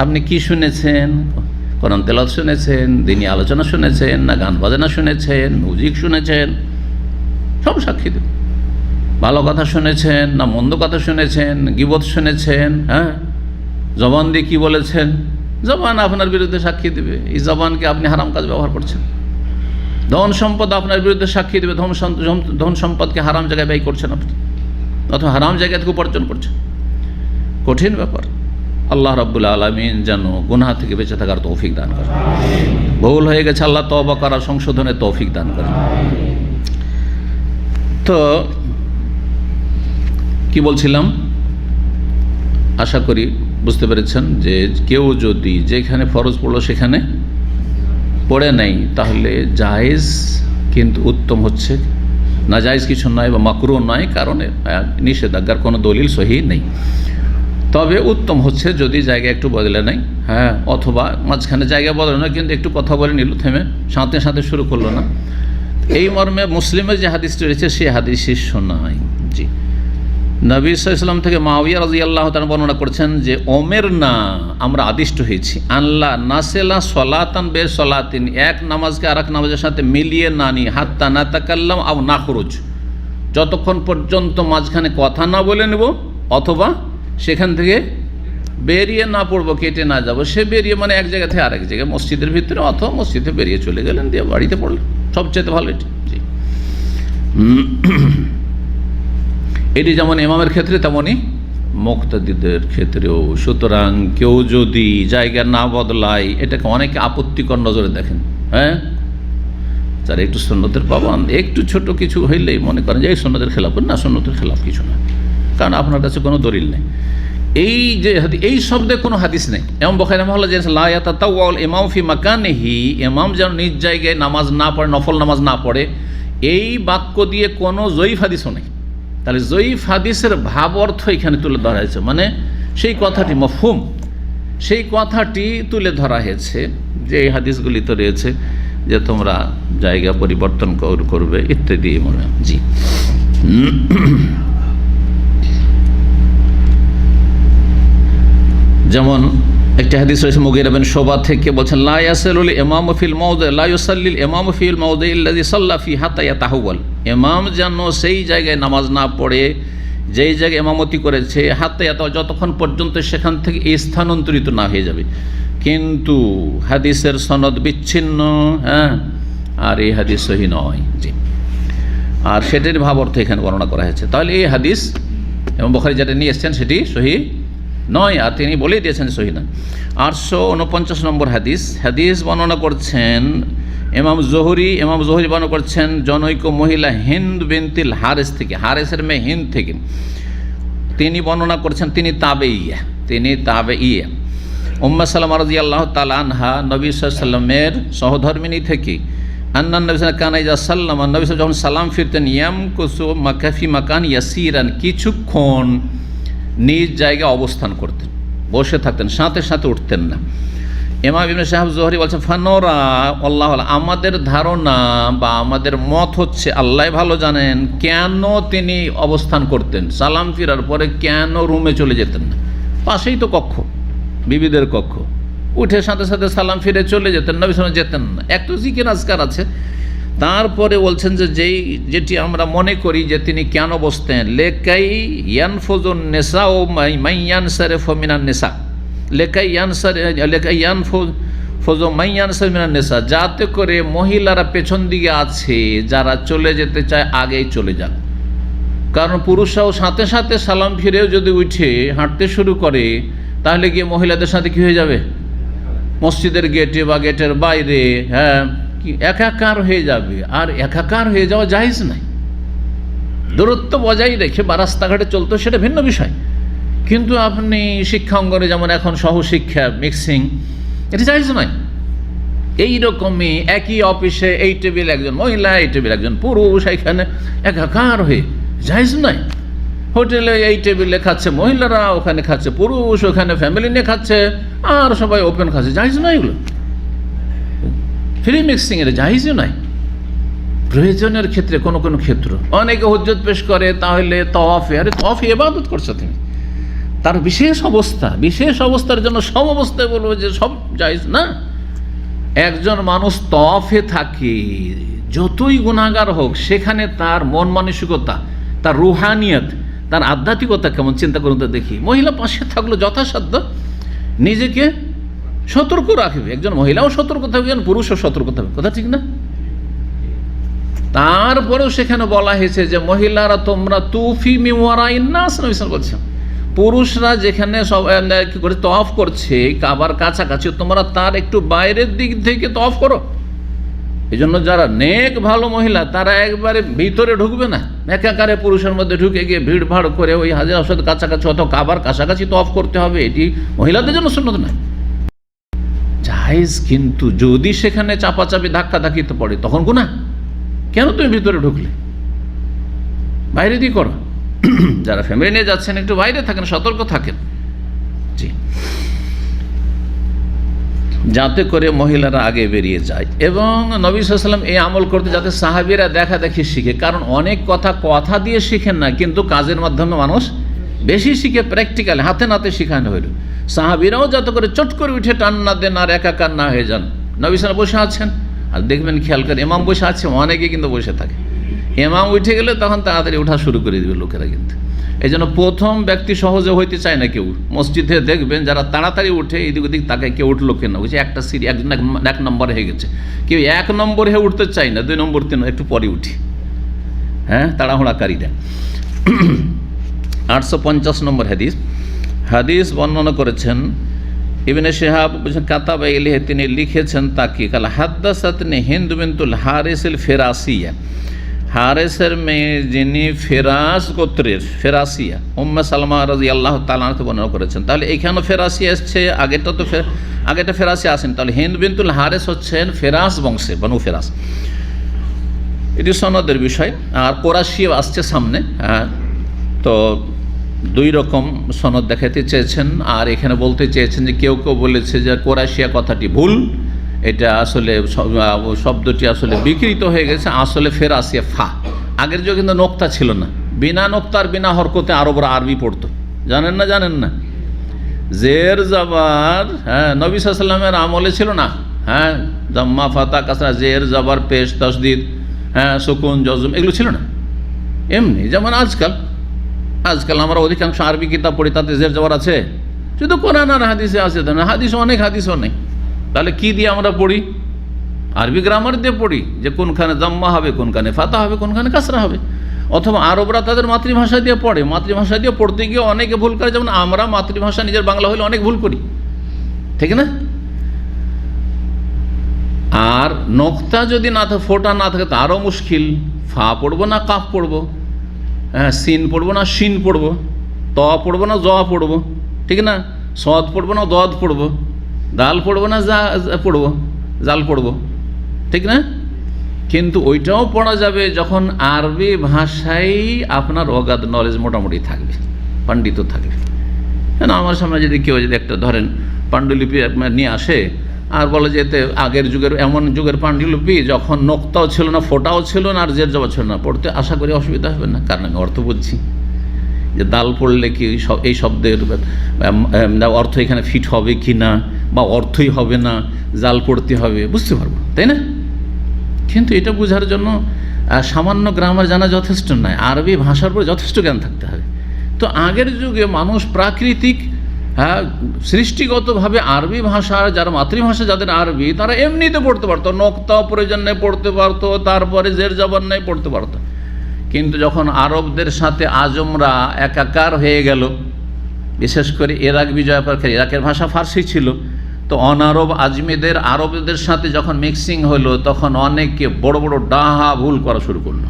আপনি কি শুনেছেন? কোরআন তেলাওয়াত শুনেছেন, দিনী আলোচনা শুনেছেন, না গান বাজনা শুনেছেন, মিউজিক শুনেছেন, সব সাক্ষী দেবে। ভালো কথা শুনেছেন না মন্দ কথা শুনেছেন, গীবত শুনেছেন, হ্যাঁ, জবান দিয়ে কী বলেছেন, জবান আপনার বিরুদ্ধে সাক্ষী দেবে। এই জবানকে আপনি হারাম কাজ ব্যবহার করছেন। ধন সম্পদ আপনার বিরুদ্ধে সাক্ষী দেবে, ধন সম্পদকে হারাম জায়গায় ব্যয় করছেন আপনি, অথবা হারাম জায়গা থেকে উপার্জন করছেন। কঠিন ব্যাপার। আল্লাহ রাব্বুল আলামিন যেন গুনাহ থেকে বেঁচে থাকার তৌফিক দান করেন। ভুল হয়ে গেছে, আল্লাহ তওবা করার সংশোধনের তৌফিক দান করেন। তো কি বলছিলাম, আশা করি বুঝতে পেরেছেন যে কেউ যদি যেখানে ফরজ পড়লো সেখানে পড়ে নাই তাহলে জায়েজ, কিন্তু উত্তম হচ্ছে না জায়েজ কিছু নয় বা মাকরুহ নয়, কারণ নিষেধাজ্ঞার কোনো দলিল সহিহ নেই। তবে উত্তম হচ্ছে যদি জায়গা একটু বদলে নেয়, হ্যাঁ, অথবা মাঝখানে জায়গা বদলে নয় কিন্তু একটু কথা বলে নিল, থেমে সাথে সাথে শুরু করলো না। এই মর্মে মুসলিমের যে হাদিসটি রয়েছে সেই হাদিসই শোনায়। জি, নবী সাল্লাল্লাহু আলাইহি ওয়াসাল্লাম থেকে মুআবিয়া রাদিয়াল্লাহু তাআলা বর্ণনা করছেন যে ওমের না, আমরা আদিষ্ট হয়েছি, আল্লাহ নাসেলা সলাতান বে সলাতিন, এক নামাজকে আর এক নামাজের সাথে মিলিয়ে না নি, হাত্তা না তাকাল্লাম আও না খুরুজ, যতক্ষণ পর্যন্ত মাঝখানে কথা না বলে নেব অথবা সেখান থেকে বেরিয়ে না পড়বো, কেটে না যাবো। সে বেরিয়ে মানে এক জায়গা থেকে আরেক জায়গায়, মসজিদের ভিতরে অথবা মসজিদে বেরিয়ে চলে গেলেন, দিয়ে বাড়িতে পড়লেন, সবচেয়ে ভালো এটি। জি, এটি যেমন ইমামের ক্ষেত্রে তেমনই মুক্তাদিদের ক্ষেত্রেও। সুতরাং কেউ যদি জায়গা না বদলায় এটাকে অনেকে আপত্তিকর নজরে দেখেন। হ্যাঁ, যারা একটু সুন্নতের পাবান, একটু ছোট কিছু হইলেই মনে করেন যে এই সুন্নতের খেলাফ না, সুন্নতের খেলাফ কিছু না, কারণ আপনার কাছে কোনো দলিল নেই। এই যে এই শব্দে কোনো হাদিস নেই। ইমাম বুখারী রাহিমাহুল্লাহ যে লা ইয়াতাতাওয়াল ইমাম ফি মাকানিহি, ইমাম যেন নিজ জায়গায় নামাজ না পড়ে, নফল নামাজ না পড়ে, এই বাক্য দিয়ে কোনো জয়ীফ হাদিসও নেই। তাহলে জয়ীফ হাদিসের ভাব অর্থ এখানে তুলে ধরা হয়েছে, মানে সেই কথাটি মফহুম, সেই কথাটি তুলে ধরা হয়েছে যে এই হাদিসগুলি তো রয়েছে যে তোমরা জায়গা পরিবর্তন করবে ইত্যাদি। জি, যেমন একটি হাদিস রয়েছে মুগীরা বিন শুবা থেকে, বলছেন লা ইয়াসালুল ইমামু ফিল মাওদি লা ইউসাল্লিল ইমামু ফিল মাওদি আল্লাযী সাল্লা ফি হাত্তা ইয়াতাহাওয়াল, ইমাম যেন সেই জায়গায় নামাজ না পড়ে যেই জায়গায় ইমামতি করেছে, হাত্তা ইয়াতাহাওয়াল, যতক্ষণ পর্যন্ত সেখান থেকে স্থানান্তরিত না হয়ে যাবে। কিন্তু হাদিসের সনদ বিচ্ছিন্ন, হ্যাঁ, আর এই হাদিস সহিহ নয়। জি, আর সেটার ভাব অর্থ এখানে বর্ণনা করা হয়েছে। তাহলে এই হাদিস ইমাম বুখারী যেটা নিয়ে এসেছেন সেটি সহিহ নয়, আর তিনি বলেই দিয়েছেন সহিহ নয়। 849 নম্বর হাদিস, হাদিস বর্ণনা করছেন ইমাম জোহরি বর্ণনা করছেন জনৈক মহিলা হিন্দ বিনতিল হারেস থেকে, হারেসের মেয়ে হিন্দ থেকে। তিনি বর্ণনা করছেন, তিনি তাবেঈয়া উম্মে সালামা রাদিয়াল্লাহু তাআলা আনহা, নবী সাল্লাল্লাহু আলাইহি ওয়াসাল্লামের সহধর্মিণী থেকে, আন্নান নবী সাল্লাল্লাহু কানা ইযা সাল্লামা, নবী যখন সালাম ফিরতেন, ইয়ামকুসু মাকাফি মাকান ইয়াসিরান, কিছুক্ষণ নিজ জায়গায় অবস্থান করতেন, বসে থাকতেন, সাথে সাথে উঠতেন না। ইমাম ইবনে শাহাব জোহরি বলছেন ফানোরা আল্লাহ, আমাদের ধারণা বা আমাদের মত হচ্ছে আল্লাহ ভালো জানেন কেন তিনি অবস্থান করতেন, সালাম ফিরার পরে কেন রুমে চলে যেতেন না, পাশেই তো কক্ষ, বিবিদের কক্ষ, উঠে সাথে সাথে সালাম ফিরে চলে যেতেন, নবী সাল্লাল্লাহু যেতেন না। একটু জিকির আজকার আছে। তারপরে বলছেন যে যেটি আমরা মনে করি যে তিনি কেন বসতেন, লেকাই ইয়ানফুজুন নেসা ও মাইয়ানসারিফু মিনান নেসা, লেকাই ইয়ানফুজু মাইয়ানসারিফু মিনান নেসা, যাতে করে মহিলারা পেছন দিকে আছে যারা চলে যেতে চায় আগেই চলে যাক। কারণ পুরুষরাও সাথে সাথে সালাম ফিরেও যদি উঠে হাঁটতে শুরু করে তাহলে গিয়ে মহিলাদের সাথে কী হয়ে যাবে, মসজিদের গেটে বা গেটের বাইরে, হ্যাঁ, একাকার হয়ে যাবে। আর একাকার হয়ে যাওয়া জায়েজ নাই। দূরত্ব বজায় রেখে বা রাস্তাঘাটে চলতো সেটা ভিন্ন বিষয়, কিন্তু আপনি শিক্ষা অঙ্গনে যেমন এখন সহশিক্ষা মিক্সিং, এটা জায়েজ নয়। এইরকমই একই অফিসে এই টেবিল একজন মহিলা, এই টেবিল একজন পুরুষ, এখানে একাকার হয়ে জায়েজ নয়। হোটেলে এই টেবিলে খাচ্ছে মহিলারা, ওখানে খাচ্ছে পুরুষ, ওখানে ফ্যামিলি নিয়ে খাচ্ছে, আর সবাই ওপেন খাচ্ছে, জায়েজ নয় এগুলো। ফ্রি মিক্সিং এর জায়েজও নাই। প্রয়োজনের ক্ষেত্রে কোনো কোনো ক্ষেত্র অনেকে হুজ্জত পেশ করে, তাহলে তওয়াফে, আরে তওয়াফে ইবাদত করছো তুমি, তার বিশেষ অবস্থার জন্য সব অবস্থায় বলবো যে সব জায়েজ না। একজন মানুষ তওয়াফে থাকে, যতই গুনাহগার হোক, সেখানে তার মন মানসিকতা, তার রুহানিয়ত, তার আধ্যাত্মিকতা কেমন চিন্তা করুন তো দেখি। মহিলা পাশে থাকলো যথাসাধ্য নিজেকে সতর্ক রাখবে, একজন মহিলাও সতর্ক থাকবে, একজন পুরুষও সতর্ক থাকবে, কথা ঠিক না? তারপরেও সেখানে বলা হয়েছে যে মহিলারা তোমরা তুফি মিওয়ারাইন নাস, নবী সাল্লাল্লাহু আলাইহি ওয়াসাল্লাম বলছেন, পুরুষরা যেখানে সব কি করে তওয়াফ করছে কাবার কাছাকাছি, তোমরা তার একটু বাইরের দিক থেকে তওয়াফ করো। এই জন্য যারা নেক ভালো মহিলা তারা একবারে ভিতরে ঢুকবে না, একাকারে পুরুষের মধ্যে ঢুকে গিয়ে ভিড় ভাড় করে ওই হাজর আসওয়াদ কাছাকাছি অথবা কাবার কাছাকাছি তওয়াফ করতে হবে, এটি মহিলাদের জন্য সুন্নত নয়। জায়েজ, কিন্তু যদি সেখানে চাপাচাপি ধাক্কাধাক্কিতে পড়ে তখন গুনাহ। কেন তুমি ভিতরে ঢুকলে? বাইরে দিয়ে করো। যারা ফ্যামিলি নিয়ে যাচ্ছেন একটু বাইরে থাকেন, সতর্ক থাকেন, জি, যাতে করে মহিলারা আগে বেরিয়ে যায়। এবং নবী সাল্লাল্লাহু আলাইহি ওয়াসাল্লাম এই আমল করতে যাতে সাহাবীরা দেখা দেখি শিখে, কারণ অনেক কথা দিয়ে শিখেন না, কিন্তু কাজের মাধ্যমে মানুষ বেশি শিখে, প্র্যাকটিক্যাল হাতে নাতে শেখানো হইল। সাহাবীরাও যাতে করে চট করে উঠে টান না দেন আর একাকার না হয়ে যান। নবী সাল্লাল্লাহু বসে আছেন, আর দেখবেন খেয়াল করে ইমাম বসে আছে, অনেকে কিন্তু বসে থাকে, ইমাম উঠে গেলে তখন তাড়াতাড়ি ওঠা শুরু করে দেবে লোকেরা। কিন্তু এই জন্য প্রথম ব্যক্তি সহজে হইতে চায় না কেউ। মসজিদে দেখবেন যারা তাড়াতাড়ি উঠে এদিক ওদিক তাকে কেউ উঠলো কেন, বলছে একটা সিঁড়ি এক নম্বর হয়ে গেছে, কেউ এক নম্বর হয়ে উঠতে চায় না, 2 নম্বর 3 একটু পরে উঠি, হ্যাঁ, তাড়াহুড়াকারীরা। 850 নম্বর হাদিস বর্ণনা করেছেন ইবনে শিহাব, কাতাবা ইলাইহি, তিনি লিখেছেন তাকে, কাল হাদ্দাসাতনি হিন্দ বিনতুল হারিসিল ফিরাসিয়া, হারেসের মেয়ে যিনি ফেরাস গোত্রের, ফেরাসিয়া, উম্মে সালমা রাদিয়াল্লাহু তাআলা আনহা বর্ণনা করেছেন। তাহলে এইখানে ফেরাসিয়া এসছে, আগেটা ফেরাসিয়া আসেন, তাহলে হিন্দ বিনতুল হারেস হচ্ছেন ফেরাস বংশে, বনু ফেরাস। এটি সনদের বিষয়। আর কোরাশিয়া আসছে সামনে, তো 2 রকম সনদ দেখাতে চেয়েছেন। আর এখানে বলতে চেয়েছেন যে কেউ বলেছে যে কোরাশিয়া কথাটি ভুল, এটা আসলে শব্দটি আসলে বিকৃত হয়ে গেছে, আসলে ফেরাসিয়া ফা। আগের যুগে কিন্তু নোক্তা ছিল না, বিনা নোক্তার বিনা হরকতে আরবরা আরবি পড়তো, জানেন না জের জাবার, হ্যাঁ, নবী সাল্লাল্লাহু আলাইহি ওয়াসাল্লামের আমলে ছিল না, হ্যাঁ, জাম্মা ফাতা কাসরা, জের জাবার পেশ তাসদিদ, হ্যাঁ, সুকুন জজম, এগুলো ছিল না। এমনি যেমন আজকাল আমরা অধিকাংশ আরবি কিতাব পড়ি, তাতে জের জাবার আছে, শুধু কোরআন আর হাদিসে আছে, হাদিস অনেক, হাদিসও নেই। তাহলে কি দিয়ে আমরা পড়ি? আরবি গ্রামার দিয়ে পড়ি, যে কোনখানে জাম্মা হবে, কোনখানে ফাতা হবে, কোনখানে কাসরা হবে। অথবা আরবরা তাদের মাতৃভাষা দিয়ে পড়ে, মাতৃভাষা দিয়ে পড়তে গিয়ে অনেকে ভুল করে, যেমন আমরা মাতৃভাষা নিজের বাংলা হলে অনেক ভুল করি, ঠিক না? আর নোক্তা যদি না থাকে, ফোঁটা না থাকে, তা আরও মুশকিল। ফা পড়বো না কাফ পড়বো, হ্যাঁ, সিন পড়বো না শিন পড়বো, ত পড়বো না জ পড়বো, ঠিক না? সদ পড়বো না দদ পড়বো, দাল পড়বো না জাল পড়বো, ঠিক না? কিন্তু ওইটাও পড়া যাবে যখন আরবি ভাষায় আপনার অগাধ নলেজ মোটামুটি থাকবে, পাণ্ডিত্য থাকবে। কেন আমার সামনে যদি কেউ একটা ধরেন পাণ্ডুলিপি নিয়ে আসে আর বলে যে এতে আগের যুগের, এমন যুগের পাণ্ডুলিপি যখন নোক্তাও ছিল না, ফোঁটাও ছিল না, আর জের জবর ছিল না, পড়তে আশা করি অসুবিধা হবে না, কারণ আমি অর্থ বুঝছি যে দাল পড়লে কি এই শব্দের অর্থ এখানে ফিট হবে কি না, বা অর্থই হবে না, জাল পড়তে হবে, বুঝতে পারবো, তাই না? কিন্তু এটা বোঝার জন্য সামান্য গ্রামার জানা যথেষ্ট নয়, আরবি ভাষার উপর যথেষ্ট জ্ঞান থাকতে হবে। তো আগের যুগে মানুষ প্রাকৃতিক, হ্যাঁ, সৃষ্টিগতভাবে আরবি ভাষা, যারা মাতৃভাষা যাদের আরবি, তারা এমনিতে পড়তে পারতো, নোক্তাও প্রয়োজন নেই পড়তে পারতো, তারপরে জের জবর নেই পড়তে পারতো। কিন্তু যখন আরবদের সাথে আজমরা একাকার হয়ে গেল, বিশেষ করে ইরাক বিজয়ের পর, ইরাকের ভাষা ফার্সি ছিল, তো অনারব আজমিদের আরবদের সাথে যখন মিক্সিং হলো, তখন অনেকে বড় বড় ডাহা ভুল করা শুরু করলো।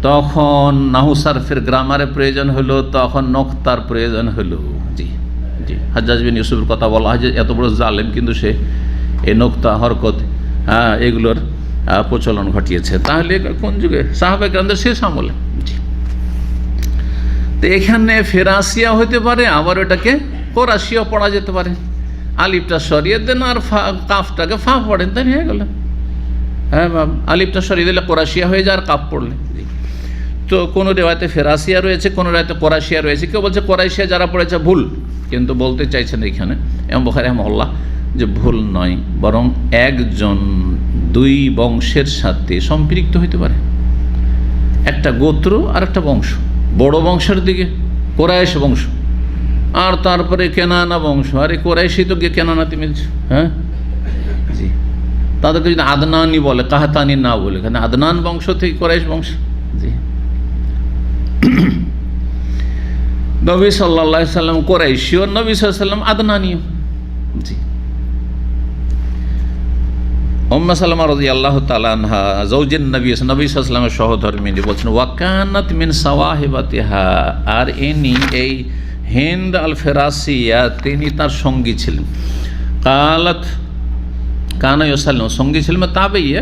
তখন নাহু সারফের গ্রামারের প্রয়োজন হলো, তখন নোক্তার প্রয়োজন হলো। জি, হাজ্জাজ বিন ইউসুফের কথা বলা হয় যে এত বড় জালেম, কিন্তু সে এই নোক্তা হরকত, হ্যাঁ, এগুলোর প্রচলন ঘটিয়েছে। তাহলে কোন যুগে? সাহাবায়ে কেরামদের শেষ আমলে। জি, তো এখানে ফেরাসিয়া হইতে পারে, আবার ওটাকে কোরাশিয়া পড়া যেতে পারে। আলিফটা সরিয়ে দেন আর কাফটাকে ফা পড়েন, তাই হয়ে গেল। হ্যাঁ, আলিফটা সরিয়ে দিলে কোরাশিয়া হয়ে যায়, আর কাফ পড়লে। তো কোনো রেওয়ায়তে ফেরাসিয়া রয়েছে, কোনো রেওয়ায়তে কোরাশিয়া রয়েছে। কেউ বলছে কোরাশিয়া যারা পড়েছে ভুল, কিন্তু বলতে চাইছেন এখানে ইমাম বুখারী রাহিমাহুল্লাহ যে ভুল নয়, বরং একজন 2 বংশের সাথে সম্পৃক্ত হইতে পারে, একটা গোত্র আর একটা বংশ। বড় বংশের দিকে কোরাইশ বংশ, আর তারপরে কেনানা বংশ। আরে কোরাইশই তো গিয়ে কেনানাতে মিলছে, হ্যাঁ, জি। তাদেরকে যদি আদনানি বলে, কাহাতানি না বলে, এখানে আদনান বংশ থেকে কোরাইশ বংশ। জি, নবী সাল্লাল্লাহু আলাইহি সাল্লাম কুরাইশীয়, নবী সাল্লাল্লাহু আলাইহি সাল্লাম আদনানীয়। জি। উম্মে সালামা রাদিয়াল্লাহু তাআলা আনহা যাওজেন নবী সাল্লাল্লাহু আলাইহি ওয়াসাল্লামের সহধর্মিণী বলছেন ওয়া কানাত মিন সাওয়াহিবাতিহা, আর ইনি এই হিন্দ আল ফেরাসিয়া তিনি তার সঙ্গী ছিলেন। কালাত কানা ইউসাল্লিম, সঙ্গী ছিলেন তাবেইয়া,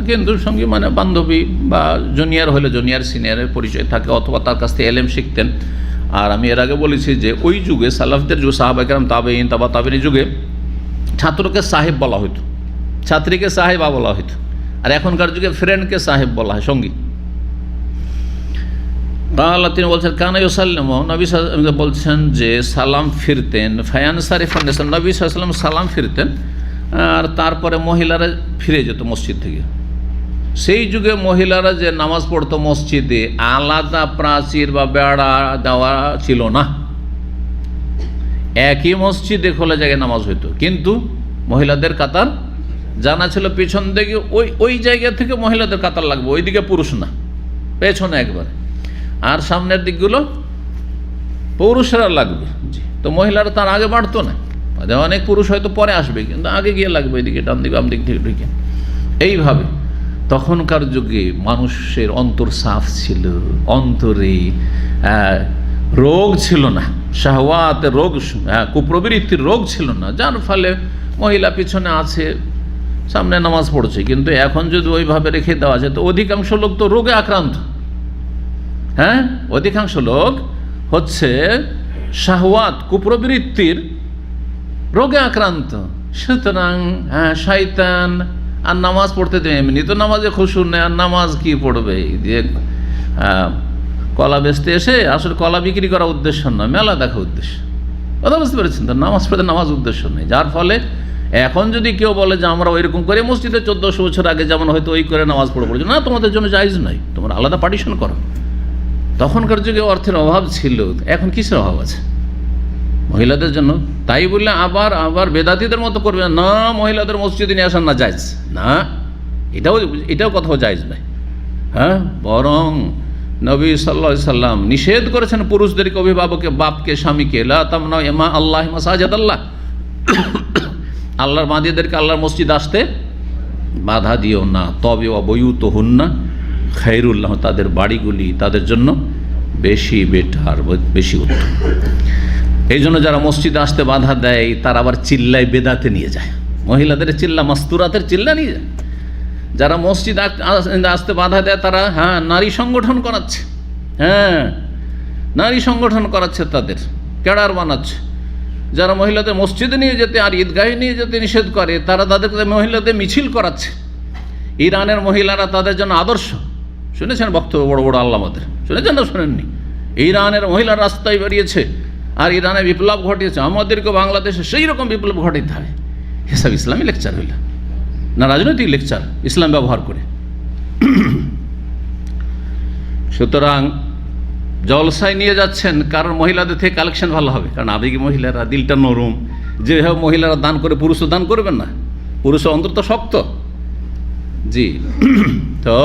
কিন্তু সঙ্গী মানে বান্ধবী বা জুনিয়র হলে জুনিয়র সিনিয়রের পরিচয় থাকে, অথবা তার কাছ থেকে এলেম শিখতেন। আর আমি এর আগে বলেছি যে ওই যুগে সালাফদের যুগে সাহাবায়ে কেরাম তাবেঈন তাবা তাবেঈন যুগে ছাত্রকে সাহেব বলা হতো, ছাত্রীকে সাহেবা বলা হতো, আর এখনকার যুগে ফ্রেন্ডকে সাহেব বলা হয়, সঙ্গী। তাহলে তিনি বলছেন কানা ইউসাল্লিম, নবী সাল্লাল্লাহু বলছেন যে সালাম ফিরতেন, ফায়ানসারিফুন নিসা, নবী সাল্লাল্লাহু আলাইহি ওয়াসাল্লাম সালাম ফিরতেন আর তারপরে মহিলারা ফিরে যেত মসজিদ থেকে। সেই যুগে মহিলারা যে নামাজ পড়তো মসজিদে, আলাদা প্রাচীর বা বেড়া দেওয়া ছিল না, একই মসজিদে খোলা জায়গায় নামাজ হইতো, কিন্তু মহিলাদের কাতার জানা ছিল পিছন দিকে ওই জায়গা থেকে মহিলাদের কাতার লাগবে, ওইদিকে পুরুষ না, পেছনে একবারে, আর সামনের দিকগুলো পুরুষরা লাগবে। তো মহিলারা তার আগে বাড়তো না, অনেক পুরুষ হয়তো পরে আসবে, কিন্তু আগে গিয়ে লাগবে এদিকে, ডান দিকে বাম দিক থেকে ঢুকে। এইভাবে তখনকার যুগে মানুষের অন্তর সাফ ছিল, অন্তরে রোগ ছিল না, শাহওয়াতের রোগ, কুপ্রবৃত্তির রোগ ছিল না, যার ফলে মহিলা পিছনে আছে, সামনে নামাজ পড়ছে। কিন্তু এখন যদি ওইভাবে রেখে দেওয়া যায় তো অধিকাংশ লোক তো রোগে আক্রান্ত। হ্যাঁ, অধিকাংশ লোক হচ্ছে শাহওয়াত কুপ্রবৃত্তির রোগে আক্রান্ত। সুতরাং শয়তান আর নামাজ পড়তে দেবে, এমনি তো নামাজে খুশুর নেই, আর নামাজ কি পড়বে, যে কলা বেচতে এসে আসলে কলা বিক্রি করা উদ্দেশ্য নয়, মেলা দেখা উদ্দেশ্য, কথা বুঝতে পেরেছেন তো, নামাজ পড়তে নামাজ উদ্দেশ্য নেই। যার ফলে এখন যদি কেউ বলে যে আমরা ওইরকম করে মসজিদে 1400 বছর আগে যেমন হয়তো ওই করে নামাজ পড়ে পড়েছে, না, তোমাদের জন্য জায়েজ নয়, তোমরা আলাদা পার্টিশন করো। তখনকার যুগে অর্থের অভাব ছিল, এখন কিসের অভাব আছে মহিলাদের জন্য? তাই বললে আবার বেদাতীদের মতো করবে না, মহিলাদের মসজিদে নিয়ে আসার না জায়েজ না, এটাও কথাও জায়েজ নয়। হ্যাঁ, বরং নবী সাল্লাল্লাহু আলাইহি সাল্লাম নিষেধ করেছেন পুরুষদেরকে, অভিভাবককে, বাপকে, স্বামীকে, লা তামনাউ ইমা আল্লাহ মাসাজিদাল্লাহ, আল্লাহর বাঁদিয়েদেরকে আল্লাহর মসজিদ আসতে বাধা দিও না। তবে অবয়ুতহুন্না খায়রুল্লাহ, তাদের বাড়িগুলি তাদের জন্য বেশি বেটার, বেশি উত্তম। এই জন্য যারা মসজিদে আসতে বাধা দেয় তারা আবার চিল্লায় বেদাতে নিয়ে যায়, মহিলাদের চিল্লা মাস্তুরাতের চিল্লা নিয়ে যায়। যারা মসজিদ আসতে বাধা দেয় তারা নারী সংগঠন করাচ্ছে, নারী সংগঠন করাচ্ছে, তাদের ক্যাডার বানাচ্ছে। যারা মহিলাদের মসজিদে নিয়ে যেতে আর ঈদগাহে নিয়ে যেতে নিষেধ করে তারা তাদেরকে মহিলাদের মিছিল করাচ্ছে। ইরানের মহিলারা তাদের জন্য আদর্শ, শুনেছেন বক্তব্য বড় বড় আল্লামাদের, শুনেছেন না শোনেননি? ইরানের মহিলা রাস্তায় বেরিয়েছে আর ইরানে বিপ্লব ঘটিয়েছে, আমাদেরকে বাংলাদেশে সেই রকম বিপ্লব ঘটাইতে হবে। এসব ইসলামী লেকচার হইল না, রাজনৈতিক লেকচার ইসলাম ব্যবহার করে। সুতরাং জলসায় নিয়ে যাচ্ছেন কারণ মহিলাদের থেকে কালেকশন ভালো হবে, কারণ আবেগী মহিলারা, দিলটা নরম, যেভাবে মহিলারা দান করে পুরুষও দান করবেন না, পুরুষের অন্তর তো শক্ত। জি, তো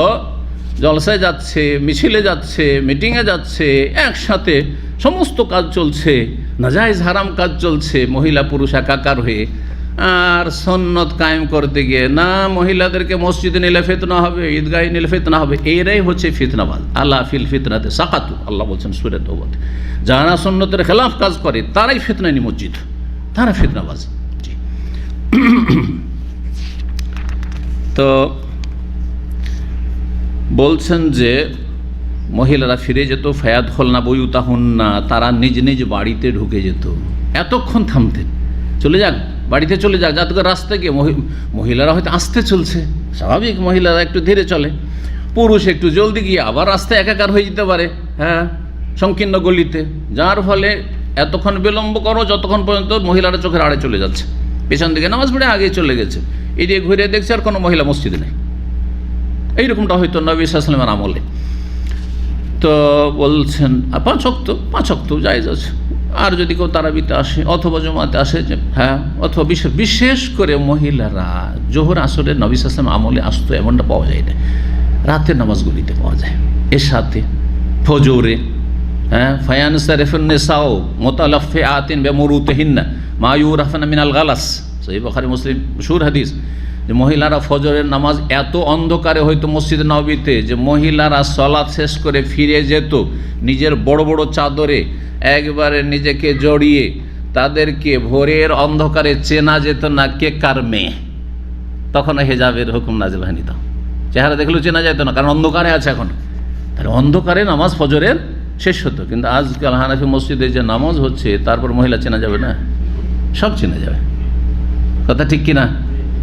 জলসায় যাচ্ছে, মিছিলে যাচ্ছে, মিটিংয়ে যাচ্ছে, একসাথে সমস্ত কাজ চলছে, নাজায়েজ হারাম কাজ চলছে, মহিলা পুরুষ একাকার হয়ে। আর সন্নত কায়েম করতে গিয়ে না মহিলাদেরকে মসজিদে নিলে ফিতনা হবে, ঈদগাহে নিলে ফিতনা হবে, এরাই হচ্ছে ফিতনাবাজ। আল্লাহ ফিল ফিতনাতে সাকাতু, আল্লাহ বলছেন সূরা তাওবাতে, যারা সন্নতের খেলাফ কাজ করে তারাই ফিতনায় নিমজ্জিত, তারা ফিতনাবাজ। জি, তো বলছেন যে মহিলারা ফিরে যেত, ফায়াদ খোলনা বইউতাহুন্না, তারা নিজ নিজ বাড়িতে ঢুকে যেত, এতক্ষণ থামতেন, চলে যাক বাড়িতে চলে যাক, যাতে করে রাস্তায় গিয়ে মহিলারা হয়তো আসতে চলছে, স্বাভাবিক, মহিলারা একটু ধীরে চলে, পুরুষ একটু জলদি গিয়ে আবার রাস্তায় একাকার হয়ে যেতে পারে, সংকীর্ণ গলিতে, যার ফলে এতক্ষণ বিলম্ব করো যতক্ষণ পর্যন্ত মহিলারা চোখের আড়ে চলে যাচ্ছে, পেছন দিকে নামাজ পড়ে আগে চলে গেছে, এদিকে ঘুরে দেখছে আর কোনো মহিলা মসজিদে নেই। এইরকমটা হয়তো নবী সাল্লাল্লাহু আলাইহি ওয়াসাল্লামের আমলে। তো বলছেন 5 ওয়াক্ত জায়েজ আছে, আর যদি কেউ তারাবিতে আসে অথবা জমাতে আসে, যে অথবা বিশেষ করে মহিলারা জোহর আসরের নবী সাল্লাল্লাহু আলাইহি ওয়াসাল্লাম আমলে আসতো এমনটা পাওয়া যায় না, রাতের নামাজগুলিতে পাওয়া যায়, এর সাথে ফজরে, হ্যাঁ, ফায়ানসারিফুন নিসাউ মুতালাফিআতিন বিমুরুতিহিন্না মা ইউরাফনা মিনাল গালাস, সহিহ বুখারী মুসলিম মশহুর হাদিস, যে মহিলারা ফজরের নামাজ এত অন্ধকারে হয়তো মসজিদে নববীতে যে মহিলারা সালাত শেষ করে ফিরে যেত নিজের বড় বড় চাদরে একবারে নিজেকে জড়িয়ে, তাদেরকে ভোরের অন্ধকারে চেনা যেত না কে কার মেয়ে। তখন হেজাবের হুকুম নাজিল হয়নি, তো চেহারা দেখলেও চেনা যেত না, কারণ অন্ধকারে আছে এখন। তাহলে অন্ধকারে নামাজ ফজরের শেষ হতো, কিন্তু আজকাল হানাফি মসজিদে যে নামাজ হচ্ছে তারপর মহিলা চেনা যাবে না, সব চেনা যাবে। কথা ঠিক কিনা?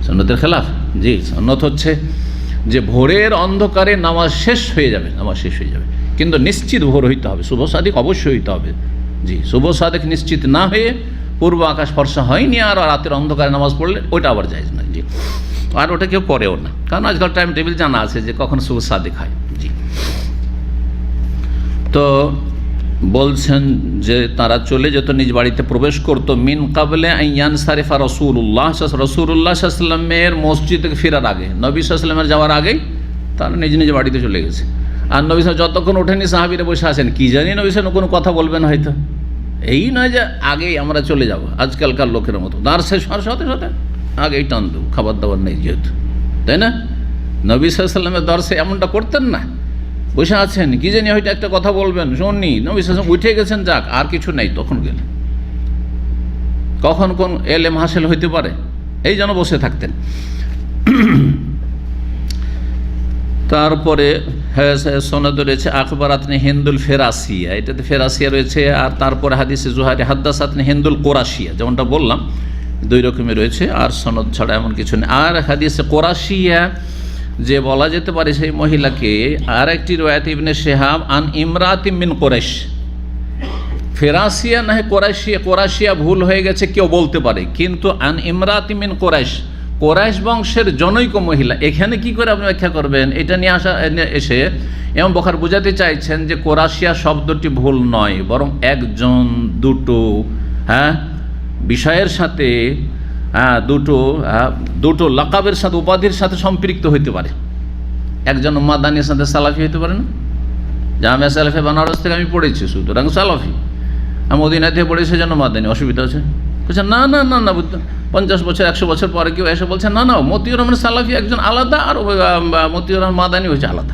সুন্নতের খেলাফ। জি, সুন্নত হচ্ছে যে ভোরের অন্ধকারে নামাজ শেষ হয়ে যাবে, নামাজ শেষ হয়ে যাবে, কিন্তু নিশ্চিত ভোর হইতে হবে, শুভ সাদিক অবশ্যই হইতে হবে। জি, শুভ সাদিক নিশ্চিত না হয়ে পূর্ব আকাশ ফর্সা হয়নি আর রাতের অন্ধকারে নামাজ পড়লে ওইটা আবার জায়েজ না। জি, আর ওটা কেউ পড়েও না, কারণ আজকাল টাইম টেবিল জানা আছে যে কখন শুভ সাদিক হয়। জি, তো বলছেন যে তারা চলে যেত, নিজ বাড়িতে প্রবেশ করতো মিন কাবলে আইয়ান সারিফা রসুল্লাহ সাল্লামের মসজিদ থেকে ফেরার আগে, নবী সাল্লামের যাওয়ার আগেই তারা নিজ নিজ বাড়িতে চলে গেছে। আর নবী সাহেব যতক্ষণ ওঠেনি সাহাবীরা বসে আছেন, কি জানি নবী সাহেব কোনো কথা বলবেন হয়তো, এই নয় যে আগেই আমরা চলে যাব আজকালকার লোকের মতো, দাঁড় শেষ হওয়ার সাথে সাথে আগেই টান দেবো, খাবার দাবার নেই যেহেতু, তাই না? নবী সাল্লামের দর্শে এমনটা করতেন না, বসে আছেন কি জানি হয়তো একটা কথা বলবেন, শুননি, নবী সাল্লাম উঠে গেছেন, যাক আর কিছু নেই, তখন গেলে কখন কোন এলেম হাসিল হইতে পারে, এই জন্য বসে থাকতেন। তারপরে সনদ রয়েছে আখবরাতনি হিন্দুল ফেরাসিয়া, এটাতে ফেরাসিয়া রয়েছে। আর তারপরে হাদিসে জুহারি হাদ্দাসাতনি হিন্দুল কোরাশিয়া, যেমনটা বললাম দুই রকমের রয়েছে, আর সনদ ছাড়া এমন কিছু নেই। আর হাদিসে কোরাশিয়া যে বলা যেতে পারে সেই মহিলাকে, আর একটি রয়াত ইবনে শিহাব আন ইমরাতি মিন কোরাইশ, ফেরাসিয়া না কোরাইশিয়া, কোরাশিয়া ভুল হয়ে গেছে কেউ বলতে পারে, কিন্তু আন ইমরাতি মিন কোরাইশ, কোরাইশ বংশের জনৈক মহিলা, এখানে কি করে আপনি ব্যাখ্যা করবেন? এটা নিয়ে এসে এমন বখার বোঝাতে চাইছেন যে কোরাশিয়া শব্দটি ভুল নয়, বরং একজন দুটো বিষয়ের সাথে দুটো লাকাবের সাথে উপাধির সাথে সম্পৃক্ত হইতে পারে। একজন মাদানির সাথে সালাফি হইতে পারে না? জামিয়া সালাফি বানারস থেকে আমি পড়েছি, সুতরাং সালাফি। আমি মদিনা থেকে পড়েছি সেজন্য মাদানি, অসুবিধা আছে? বলছে না না না না, 50 বছর 100 বছর পরে কেউ এসে বলছে না না মতিউর রহমান সালাফি একজন আলাদা আর মতিউর রহমান মাদানি হয়েছে আলাদা,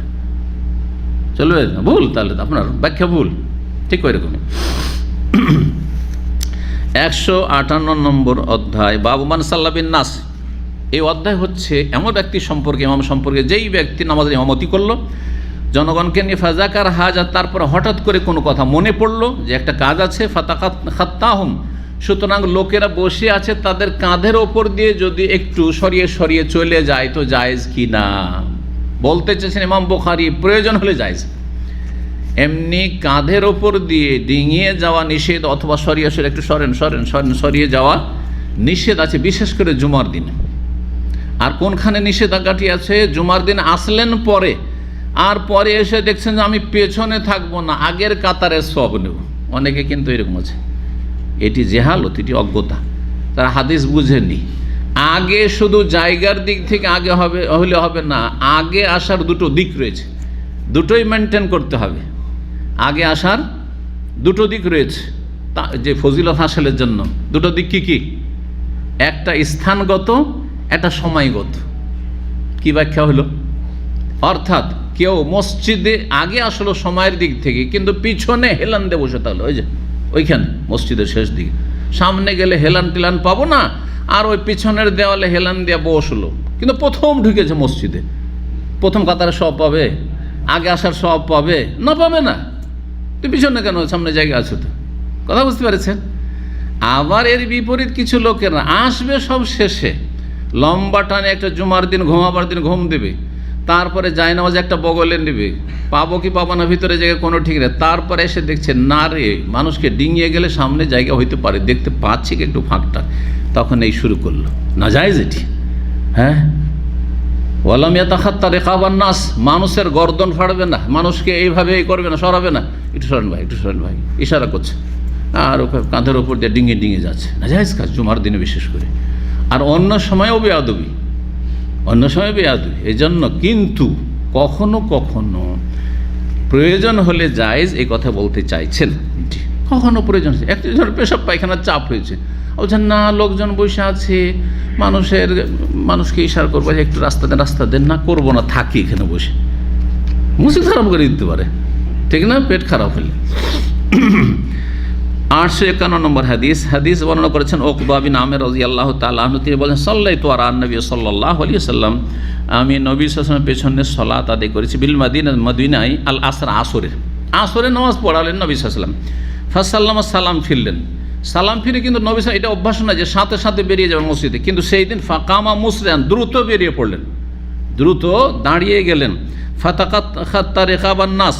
চলবে না? ভুল, তাহলে আপনার ব্যাখ্যা ভুল। ঠিক ওই রকমই 158 নম্বর অধ্যায় বাবু মান সাল্লা বিন নাস। এই অধ্যায় হচ্ছে এমন ব্যক্তি সম্পর্কে, ইমাম সম্পর্কে, যেই ব্যক্তি নামাজের ইমামতি করলো জনগণকে নিয়ে, ফাজাকার হাজা, তারপরে হঠাৎ করে কোনো কথা মনে পড়লো যে একটা কাজ আছে, ফাতাকাত খাত্তাহুম, সুতরাং লোকেরা বসে আছে তাদের কাঁধের ওপর দিয়ে যদি একটু সরিয়ে সরিয়ে চলে যায় তো জায়েজ কি না? বলতে চেয়েছেন ইমাম বুখারী প্রয়োজন হলে জায়েজ, এমনি কাঁধের ওপর দিয়ে ডিঙিয়ে যাওয়া নিষেধ, অথবা সরিয়ে সরিয়ে একটু সরিয়ে যাওয়া নিষেধ আছে, বিশেষ করে জুমার দিনে। আর কোনখানে নিষেধাজ্ঞাটি আছে? জুমার দিন আসলেন পরে, আর পরে এসে দেখছেন যে আমি পেছনে থাকবো না, আগের কাতারে সব নেব। অনেকে কিন্তু এরকম আছে, এটি জেহালত, এটি অজ্ঞতা, তারা হাদিস বুঝেনি। আগে শুধু জায়গার দিক থেকে আগে হলে হবে না, আগে আসার দুটো দিক রয়েছে, দুটোই মেনটেন করতে হবে। আগে আসার দুটো দিক রয়েছে যে ফজিলত হাসিলের জন্য, দুটো দিক কি কি? একটা স্থানগত, একটা সময়গত। কি ব্যাখ্যা হলো? অর্থাৎ কেউ মসজিদে আগে আসলো সময়ের দিক থেকে, কিন্তু পিছনে হেলান দিয়ে বসে থাকলো, ওই যে ওইখানে মসজিদের শেষ দিকে, সামনে গেলে হেলান টেলান পাবো না, আর ওই পিছনের দেওয়ালে হেলান দিয়ে বসলো, কিন্তু প্রথম ঢুকেছে মসজিদে, প্রথম কাতারে সব পাবে? আগে আসার সব পাবে না? পাবে না। তো পিছনে কেন? সামনে জায়গা আছে তো। কথা বুঝতে পেরেছেন? আবার এর বিপরীত কিছু লোকেরা আসবে সব শেষে, লম্বা টানে একটা জুমার দিন ঘুমাবার দিন ঘুম দেবে, তারপরে জায়নামাজ একটা বগলে নেবে, পাবো কি পাবো না ভিতরে জায়গা কোনো ঠিক নেই, তারপরে এসে দেখছে না রে, মানুষকে ডিঙিয়ে গেলে সামনে জায়গা হইতে পারে, দেখতে পাচ্ছি কি একটু ফাঁকটা, তখন এই শুরু করলো। না জায়েজ এটি। হ্যাঁ, ওয়ালাম ইয়াতাখাত্তা রিকাবান নাস, মানুষের গর্দন ফাড়বে না, মানুষকে এইভাবে এই করবে না, সরাবে না, একটু সরেন ভাই, একটু সরেন ভাই, ইশারা করছে, আর ওকে কাঁধের ওপর দিয়ে ডিঙিয়ে ডিঙিয়ে যাচ্ছে। না জায়েজ কাজ, জুমার দিনে বিশেষ করে। আর অন্য সময়ও বেয়াদবি, অন্য সময় বেয়াদবি। এই জন্য কিন্তু কখনো কখনো প্রয়োজন হলে জায়েজ এই কথা বলতে চাইছেন। কখনো প্রয়োজন হচ্ছে, একজন পেশাব পায়খানার চাপ হয়েছে, বলছেন না লোকজন বসে আছে, মানুষকে ইশারা করবো যে একটু রাস্তা দেন, না করবো না, থাকি এখানে বসে, মসজিদ খারাপ করে দিতে পারে, ঠিক না, পেট খারাপ হলে। 851 নম্বর হাদিস বর্ণনা করেছেন উকবা বিন আমির রাদিয়াল্লাহু তাআলা আনহু। তিনি বলেন সাল্লাইতু আলা নবী সাল্লাল্লাহু আলাইহি ওয়াসাল্লাম, আমি নবী সাল্লাল্লাহু আলাইহি ওয়াসাল্লামের পেছনে সালাত আদায় করেছি বিল মদিনায় আল আসর, আসরে নামাজ পড়ালেন নবী সাল্লাল্লাহু আলাইহি ওয়াসাল্লাম। ফাসাল্লামা, সালাম ফিরলেন, সালাম ফিরে কিন্তু নবী সাল্লাল্লাহু, এটা অভ্যাস না যে সাথে সাথে বেরিয়ে যাবেন মসজিদে, কিন্তু সেই দিন ফাকামা মুসরিআন, দ্রুত বেরিয়ে পড়লেন, দ্রুত দাঁড়িয়ে গেলেন। ফাতাকাত খাত্তা রিকাবান নাস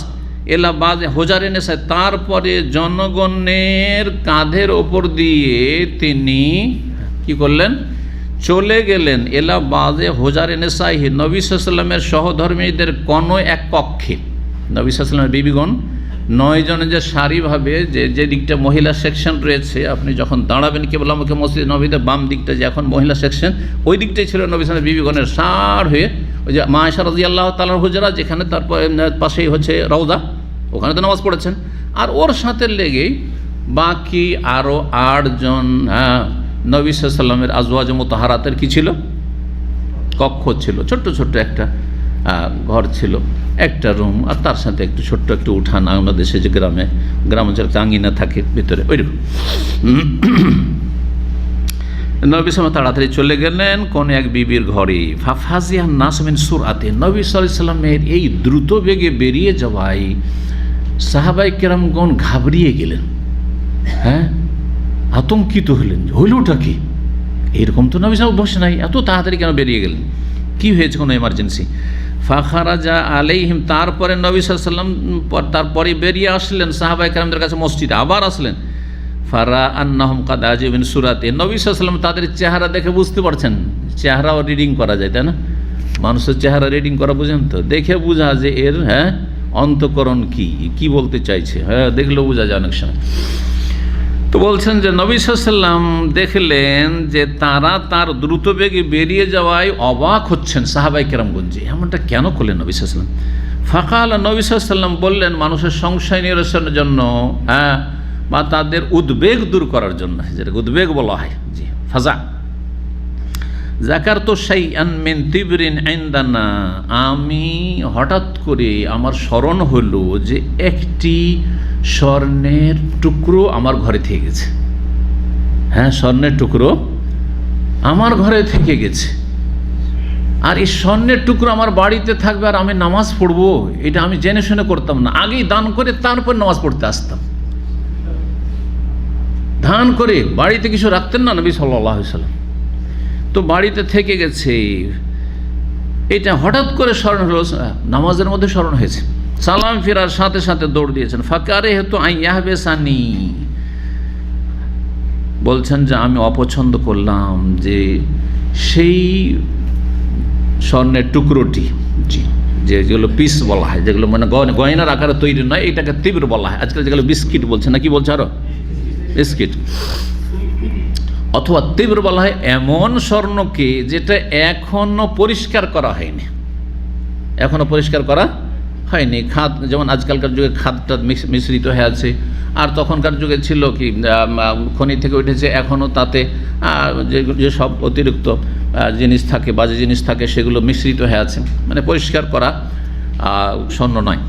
এলা বাজে হোজারে নেশায়, তারপরে জনগণের কাঁধের ওপর দিয়ে তিনি কি করলেন, চলে গেলেন। এলা বাজে হোজারে নেশাহি, নবী সাল্লাল্লাহু আলাইহি ওয়াসাল্লামের সহধর্মীদের কোনো এক কক্ষে, নবী সাল্লাল্লাহু আলাইহি ওয়াসাল্লামের বিবিগণ 9 জনের যে সারিভাবে যে দিকটা মহিলা সেকশন রয়েছে, আপনি যখন দাঁড়াবেন কিবলামুখী মসজিদ নবীতে বাম দিকটা যে এখন মহিলা সেকশন, ওই দিকটাই ছিল নবী সাল্লাল্লাহু আলাইহি ওয়াসাল্লামের বিবিগণের সার হয়ে, ওই যে মা আয়েশা রাদিয়াল্লাহু তাআলার হুজরা, যেখানে তারপর পাশেই হচ্ছে রওজা, ওখানে তো নামাজ পড়েছেন। আর ওর সাথে লেগেই বাকি আরও 8 জন নবী সাল্লাল্লাহু আলাইহি ওয়াসাল্লামের আজওয়াজ মুতাহারাতের কি ছিল, কক্ষ ছিল, ছোট্ট ছোট্ট একটা ঘর ছিল, একটা রুম, আর তার সাথে একটু ছোট্ট একটু উঠান, আমাদের দেশে যে গ্রামাঞ্চলে আঙিনা থাকে ভিতরে, ওইরকম। নবী সাল্লাল্লাহু তাড়াতাড়ি চলে গেলেন কোন এক বিবির ঘরে। ফাফাজিয়ান নাস মিন সুরাতে, নবী সাল্লাল্লাহু আলাইহি ওয়াসাল্লামের এই দ্রুত বেগে বেরিয়ে যাওয়ায় সাহাবায়ে কেরামগণ ঘাবড়িয়ে গেলেন, আতঙ্কিত হলেন, হইলটা কি, এরকম তো নবী সাল্লাল্লাহু বসে নাই, এত তাড়াতাড়ি কেন বেরিয়ে গেলেন, কি হয়েছে, কোনো এমার্জেন্সি? ফাখারাজা আলাইহিম, তারপরে নবী সাল্লাল্লাহু আলাইহি ওয়াসাল্লাম তারপরে বেরিয়ে আসলেন সাহাবায়ে কেরামদের কাছে, মসজিদে আবার আসলেন। ফারা আন্নাহুম কাদ আজিবিন সুরাতে, নবী সাল্লাল্লাহু আলাইহি ওয়াসাল্লাম তাদের চেহারা দেখে বুঝতে পারছেন, চেহারাও রিডিং করা যায়, তাই না, মানুষের চেহারা রিডিং করা বুঝেন তো, দেখে বোঝা যে এর অন্তঃকরণ কি বলতে চাইছে, দেখলেও বোঝা যায় অনেক সময়। তো বলছেন যে নবী সাল্লাল্লাহু আলাইহি ওয়াসাল্লাম দেখলেন যে তারা তার দ্রুত বেগে বেরিয়ে যাওয়ায় অবাক হচ্ছেন সাহাবায়ে কেরামগণ, যে এমনটা কেন করলেন নবী সাল্লাল্লাহু আলাইহি ওয়াসাল্লাম। ফাকাল, নবী সাল্লাল্লাহু আলাইহি ওয়াসাল্লাম বললেন মানুষের সংশয় নিরসনের জন্য, বা তাদের উদ্বেগ দূর করার জন্য, যেটা উদ্বেগ বলা হয়, জি ফাজা। যাকারতু শাইআন মিন তিবরিন ইনদানা, আমি হঠাৎ করে আমার স্মরণ হলো যে একটি স্বর্ণের টুকরো আমার ঘরে থেকে গেছে, স্বর্ণের টুকরো আমার ঘরে থেকে গেছে, আর এই স্বর্ণের টুকরো আমার বাড়িতে থাকবে আর আমি নামাজ পড়বো, এটা আমি জেনে শুনে করতাম না, আগেই দান করে তারপর নামাজ পড়তে আসতাম। দান করে বাড়িতে কিছু রাখতেন না নবী সাল্লাল্লাহু আলাইহি ওয়াসাল্লাম, তো বাড়িতে থেকে গেছে, এটা হঠাৎ করে স্মরণ হলো, নামাজের মধ্যে স্মরণ হয়েছে, সালাম ফেরার সাথে সাথে দৌড় দিয়েছেন। ফাকারে হেতু আইয়াহবেসানি, বলছেন যে আমি অপছন্দ করলাম যে সেই স্বর্ণের টুকরোটি, জি, যেগুলো পিস বলা হয়, যেগুলো মানে গয়নার আকারে তৈরি নয়, এটাকে তীব্র বলা হয়, আজকাল যেগুলো বিস্কিট বলছে না, কি বলছে আরো বিস্কিট, অথবা তীব্র বলা হয় এমন স্বর্ণকে যেটা এখনো পরিষ্কার করা হয়নি, খাদ, যেমন আজকালকার যুগে খাদটা মিশ্রিত হয়ে আছে, আর তখনকার যুগে ছিল কি খনি থেকে উঠেছে, এখনও তাতে যে সব অতিরিক্ত জিনিস থাকে, বাজে জিনিস থাকে, সেগুলো মিশ্রিত হয়ে আছে, মানে পরিষ্কার করা স্বর্ণ নয়।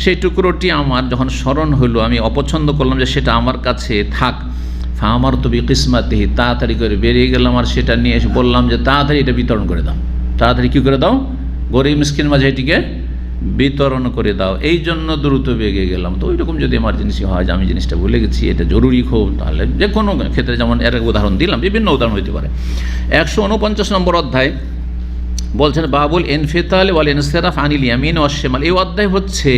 সেই টুকরোটি আমার যখন স্মরণ হইল, আমি অপছন্দ করলাম যে সেটা আমার কাছে থাক। আমার তো বিকিসমাতিহি, তাড়াতাড়ি করে বেরিয়ে গেলাম, আর সেটা নিয়ে এসে বললাম যে তাড়াতাড়ি এটা বিতরণ করে দাও, তাড়াতাড়ি কী করে দাও, গরিব মিসকিন মাঝে এটিকে বিতরণ করে দাও, এই জন্য দ্রুত বেগে গেলাম। তো ওই রকম যদি এমার্জেন্সি হয় যে আমি জিনিসটা ভুলে গেছি, এটা জরুরি খুব, তাহলে যে কোনো ক্ষেত্রে, যেমন এর উদাহরণ দিলাম, বিভিন্ন উদাহরণ হতে পারে। 149 নম্বর অধ্যায় বলছেন বাবুল ইনফিতাল ওয়াল ইনসিরাফ আনিল ইয়ামিন ওয়াশ শিমাল। এই অধ্যায় হচ্ছে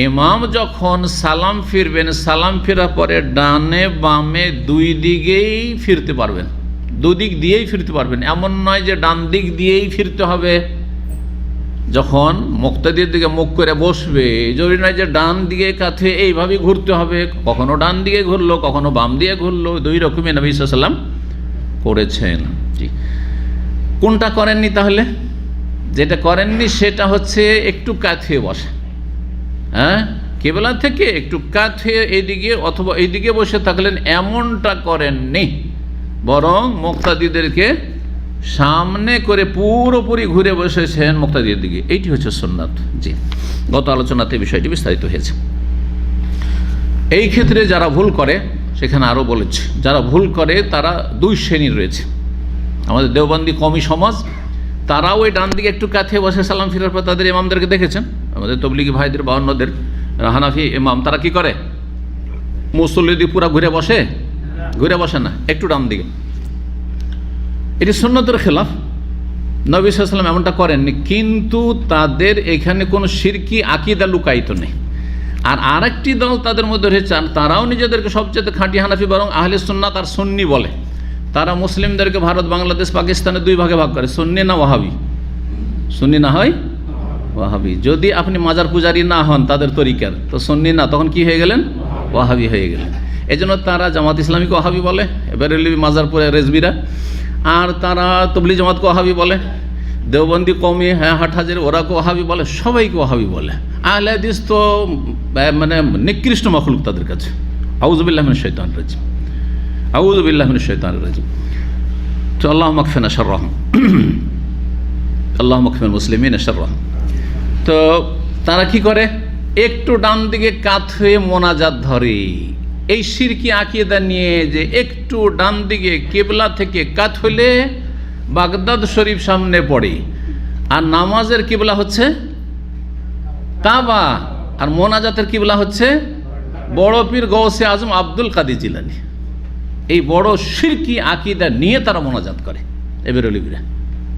ইমাম যখন সালাম ফিরবেন, সালাম ফেরার পরে ডানে বামে দুই দিকেই ফিরতে পারবেন, দুদিক দিয়েই ফিরতে পারবেন, এমন নয় যে ডান দিক দিয়েই ফিরতে হবে। যখন মুক্তাদির দিকে মুখ করে বসবে, জরুরি নয় যে ডান দিকে কাছে এইভাবেই ঘুরতে হবে, কখনো ডান দিকে ঘুরলো, কখনো বাম দিয়ে ঘুরলো, দুই রকমই নবী সাল্লাল্লাহু আলাইহি ওয়াসাল্লাম করেছেন। জি, কোনটা করেননি তাহলে? যেটা করেননি সেটা হচ্ছে একটু কাছে বসা, হ্যাঁ, কেবলা থেকে একটু কাছে এইদিকে অথবা এইদিকে বসে থাকলেন এমনটা করেননি, বরং মুক্তাদিদেরকে সামনে করে পুরোপুরি ঘুরে বসেছেন মুক্তাদির দিকে। এইটি হচ্ছে সুন্নাত। জি, গত আলোচনাতে বিষয়টি বিস্তারিত হয়েছে। এই ক্ষেত্রে যারা ভুল করে, সেখানে আরও বলেছে, যারা ভুল করে তারা দুই শ্রেণীর রয়েছে। আমাদের দেওবন্দি কওমি সমাজ, তারাও ওই ডান দিকে একটু কাছে বসে সালাম ফিরার পর তাদের ইমামদেরকে দেখেছেন। আমাদের তবলিগি ভাইদের বা অন্যদের হানাফি ইমাম তারা কি করে, মুসল্লি দিয়ে পুরা ঘুরে বসে না, একটু ডান দিকে। এটি সুন্নতের খেলাফ, নবী সাল্লাল্লাহু আলাইহি ওয়াসাল্লাম এমনটা করেননি, কিন্তু তাদের এখানে কোনো শিরকি আকীদা লুকায়িত নেই। আর আরেকটি দল তাদের মধ্যে রয়েছে, তারাও নিজেদেরকে সবচেয়ে খাঁটি হানাফি, বরং আহলে সুন্নাত আর সুন্নি বলে। তারা মুসলিমদেরকে ভারত, বাংলাদেশ, পাকিস্তানে দুই ভাগে ভাগ করে, সুন্নি না ওয়াহাবি। সুন্নি না হয় ওয়াহাবি। যদি আপনি মাজার পূজারি না হন তাদের তরিকার, তো সুন্নি না, তখন কি হয়ে গেলেন, ওয়াহাবি হয়ে গেলেন। এই জন্য তারা জামাত ইসলামীকে ওয়াহাবি বলে, বেরেলভি, মাজারপুরে রেজবিরা, আর তারা তবলিগ জামাতকে ওয়াহাবি বলে, দেওবন্দি কওমি, হাটহাজারি, ওরাকে ওয়াহাবি বলে, সবাইকে ওয়াহাবি বলে। আহলে হাদিস তো মানে নিকৃষ্ট মাখলুক তাদের কাছে। আউযু বিল্লাহি মিনাশ শাইতানির রাজিম, আউযু বিল্লাহি মিনাশ শাইতানির রাজিম। তো আল্লাহুম্মা কফিনা শাররাহুম, আল্লাহুম্মা কফিল মুসলিমিনা শাররাহুম। তো তারা কি করে, একটু ডান দিকে কাত হয়ে মোনাজাত ধরে। এই শিরকি আকীদা নিয়ে যে একটু ডান দিকে কিবলা থেকে কাত হলে বাগদাদ শরীফ সামনে পড়ে, আর নামাজের কিবলা হচ্ছে কাবা, আর মোনাজাতের কিবলা হচ্ছে বড় পীর গৌসে আজম আব্দুল কাদের জিলানী। এই বড় শিরকি আকীদা নিয়ে তারা মোনাজাত করে। এবার অলিবিরা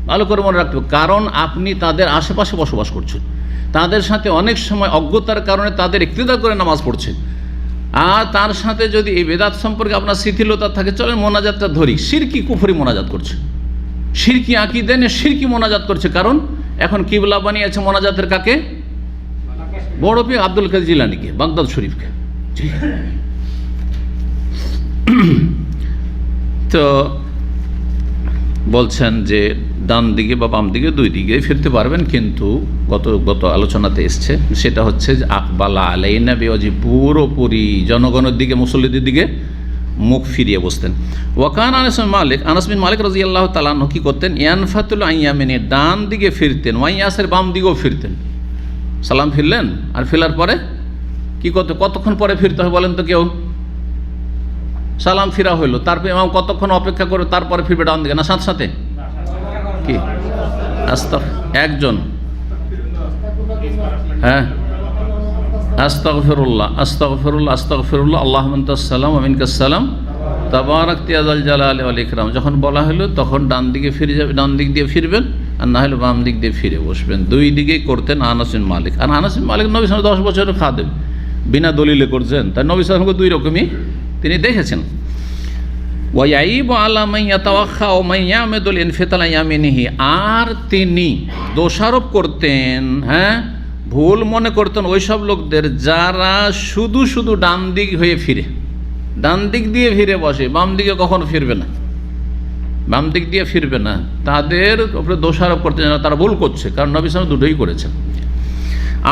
ভালো করে মনে রাখতে হবে, কারণ আপনি তাদের আশেপাশে বসবাস করছেন, তাদের সাথে অনেক সময় অজ্ঞতার কারণে তাদের ইক্তেদা করে নামাজ পড়ছেন, আর তার সাথে যদি এই বেদাত সম্পর্কে আপনার শিথিলতা থাকে, চলেন মোনাজাতটা ধরি, শিরকি কুফরি মোনাজাত করছে, শিরকি আকীদা নিয়ে শিরকি মোনাজাত করছে। কারণ এখন কিবলা বানিয়েছে মোনাজাতের কাকে, বড় পীর আব্দুল কাদের জিলানীকে, বাগদাদ শরীফকে। তো বলছেন যে ডান দিকে বা বাম দিকে দুই দিকে ফিরতে পারবেন, কিন্তু গত আলোচনাতে এসছে, সেটা হচ্ছে যে আকবালা আলাইনা বিওয়াজি, পুরোপুরি জনগণের দিকে, মুসল্লিদের দিকে মুখ ফিরিয়ে বসতেন। ওয়াকান আনাস বিন মালিক রাদিয়াল্লাহু তাআলা আনহু কি করতেন, ইয়ানফাতুল আইয়ামিনে, ডান দিকে ফিরতেন, ওয়াইয়াসের, বাম দিকেও ফিরতেন। সালাম ফিরলেন, আর ফেরার পরে কি করতে, কতক্ষণ পরে ফিরতে হয় বলেন তো কেউ? সালাম ফিরা হইলো, তারপরে ইমাম কতক্ষণ অপেক্ষা করে তারপরে ফিরবে ডান দিকে, না সাথে সাথে? কি একজন, হ্যাঁ, আস্তাগফিরুল্লাহ আস্তাগফিরুল্লাহ আস্তাগফিরুল্লাহ আল্লাহুম্মা আনতাস সালাম ওয়া মিনকাস সালাম তাবারাকতা ইয়া যাল জালালি ওয়াল ইকরাম, যখন বলা হলো তখন ডান দিকে ফিরে যাবে, ডান দিক দিয়ে ফিরবেন, আর না হলে বাম দিক দিয়ে ফিরে বসবেন। দুই দিকেই করতেন আনাস বিন মালিক। আর আনাস বিন মালিক নবী সাল্লাল্লাহু আলাইহি ওয়াসাল্লাম 10 বছরের খাদেম, বিনা দলিলে করছেন, তাই নবী সাল্লাল্লাহু আলাইহি ওয়াসাল্লামকে দুই রকমই তিনি দেখেছেন। ওয়াইব আলামাইয়া তাওয়াক্খা ও মাইয়ামেদুল ইনফিতাল ইয়ামিনিহি, আর তিনি দোষারোপ করতেন, হ্যাঁ, ভুল মনে করতেন ওই সব লোকদের যারা শুধু শুধু ডান দিক হয়ে ফিরে, ডান দিক দিয়ে ফিরে বসে, বাম দিকে কখনো ফিরবে না, বাম দিক দিয়ে ফিরবে না, তাদের উপরে দোষারোপ করতেন তারা ভুল করছে, কারণ নবী সাল্লাল্লাহু আলাইহি ওয়াসাল্লাম দুটোই করেছেন।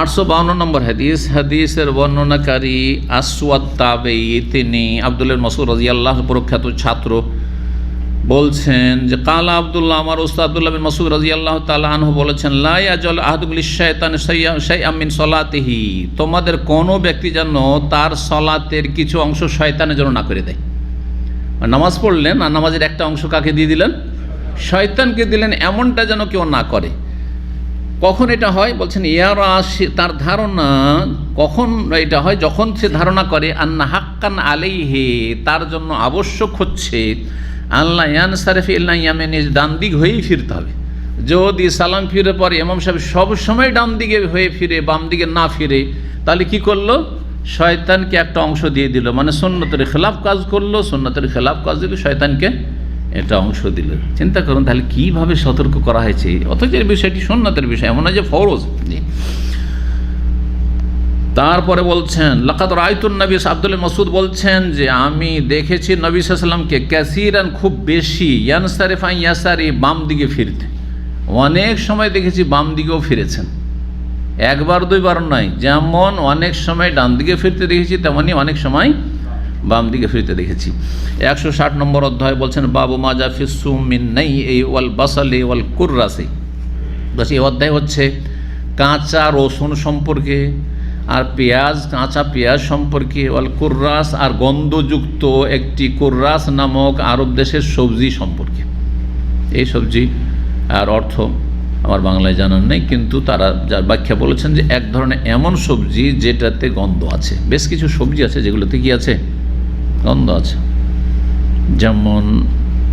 852 নম্বর হাদিস, হাদিসের বর্ণনাকারী আসওয়াদ তাবেঈ, তিনি আব্দুল্লাহ মাসউদ রাদিয়াল্লাহু প্রখ্যাত ছাত্র, বলছেন যে কালা আব্দুল্লাহ, আমার উস্তাদ আব্দুল্লাহ বিন মাসউদ রাদিয়াল্লাহু তাআলা আনহু বলেছেন, লা ইয়াজাল আহাদুকুম লিশ-শাইতানি শাইআম মিন সলাতিহি, তোমাদের কোনো ব্যক্তি যেন তার সলাতের কিছু অংশ শয়তানের জন্য না করে দেয়। নামাজ পড়লেন আর নামাজের একটা অংশ কাকে দিয়ে দিলেন, শয়তানকে দিলেন, এমনটা যেন কেউ না করে। কখন এটা হয় বলছেন, ইয়ারা, তার ধারণা, কখন এটা হয়, যখন সে ধারণা করে আন্না হাক্কান আলাইহি, তার জন্য আবশ্যক হচ্ছে আল্লাহ ইয়ানসারিফ ইল্লা ইয়ামিনি, ডান দিক হয়েই ফিরতে হবে। যদি সালাম ফিরে পরে ইমাম সাহেব সব সময় ডান দিকে হয়ে ফিরে, বাম দিকে না ফিরে, তাহলে কি করলো, শয়তানকে একটা অংশ দিয়ে দিল, মানে সুন্নতের খেলাফ কাজ করলো, সুন্নতের খেলাফ কাজ দিল, শয়তানকে এটা অংশ দিল। চিন্তা করুন তাহলে কিভাবে সতর্ক করা হয়েছে, অথচ এই বিষয়টি সুন্নতের বিষয়, এমন নয় যে ফরজ। তারপরে বলছেন লাকাদ রাআইতুন নবী, আব্দুল্লাহ মাসউদ বলছেন যে আমি দেখেছি নবী সাল্লাল্লাহু আলাইহি ওয়াসাল্লামকে কাসীরান, খুব বেশি, ইয়ানসারিফ ইয়াসারি, বাম দিকে ফিরতে, অনেক সময় দেখেছি বাম দিকেও ফিরেছেন। একবার দুইবার নয়, যেমন অনেক সময় ডান দিকে ফিরতে দেখেছি তেমনি অনেক সময় বাম দিকে ফিরতে দেখেছি। 160 নম্বর অধ্যায় বলছেন বাবু মাজা ফিসুম মিন নাই এই ওয়াল বাসালি ওয়াল কুররাসি। বাস এই অধ্যায় হচ্ছে কাঁচা রসুন সম্পর্কে আর পেঁয়াজ, কাঁচা পেঁয়াজ সম্পর্কে, ওয়াল কুররাস আর গন্ধযুক্ত একটি কুররাস নামক আরব দেশের সবজি সম্পর্কে। এই সবজি আর অর্থ আমার বাংলায় জানার নেই, কিন্তু তারা যার ব্যাখ্যা বলেছেন যে এক ধরনের এমন সবজি যেটাতে গন্ধ আছে। বেশ কিছু সবজি আছে যেগুলোতে কি আছে, গন্ধ আছে। যেমন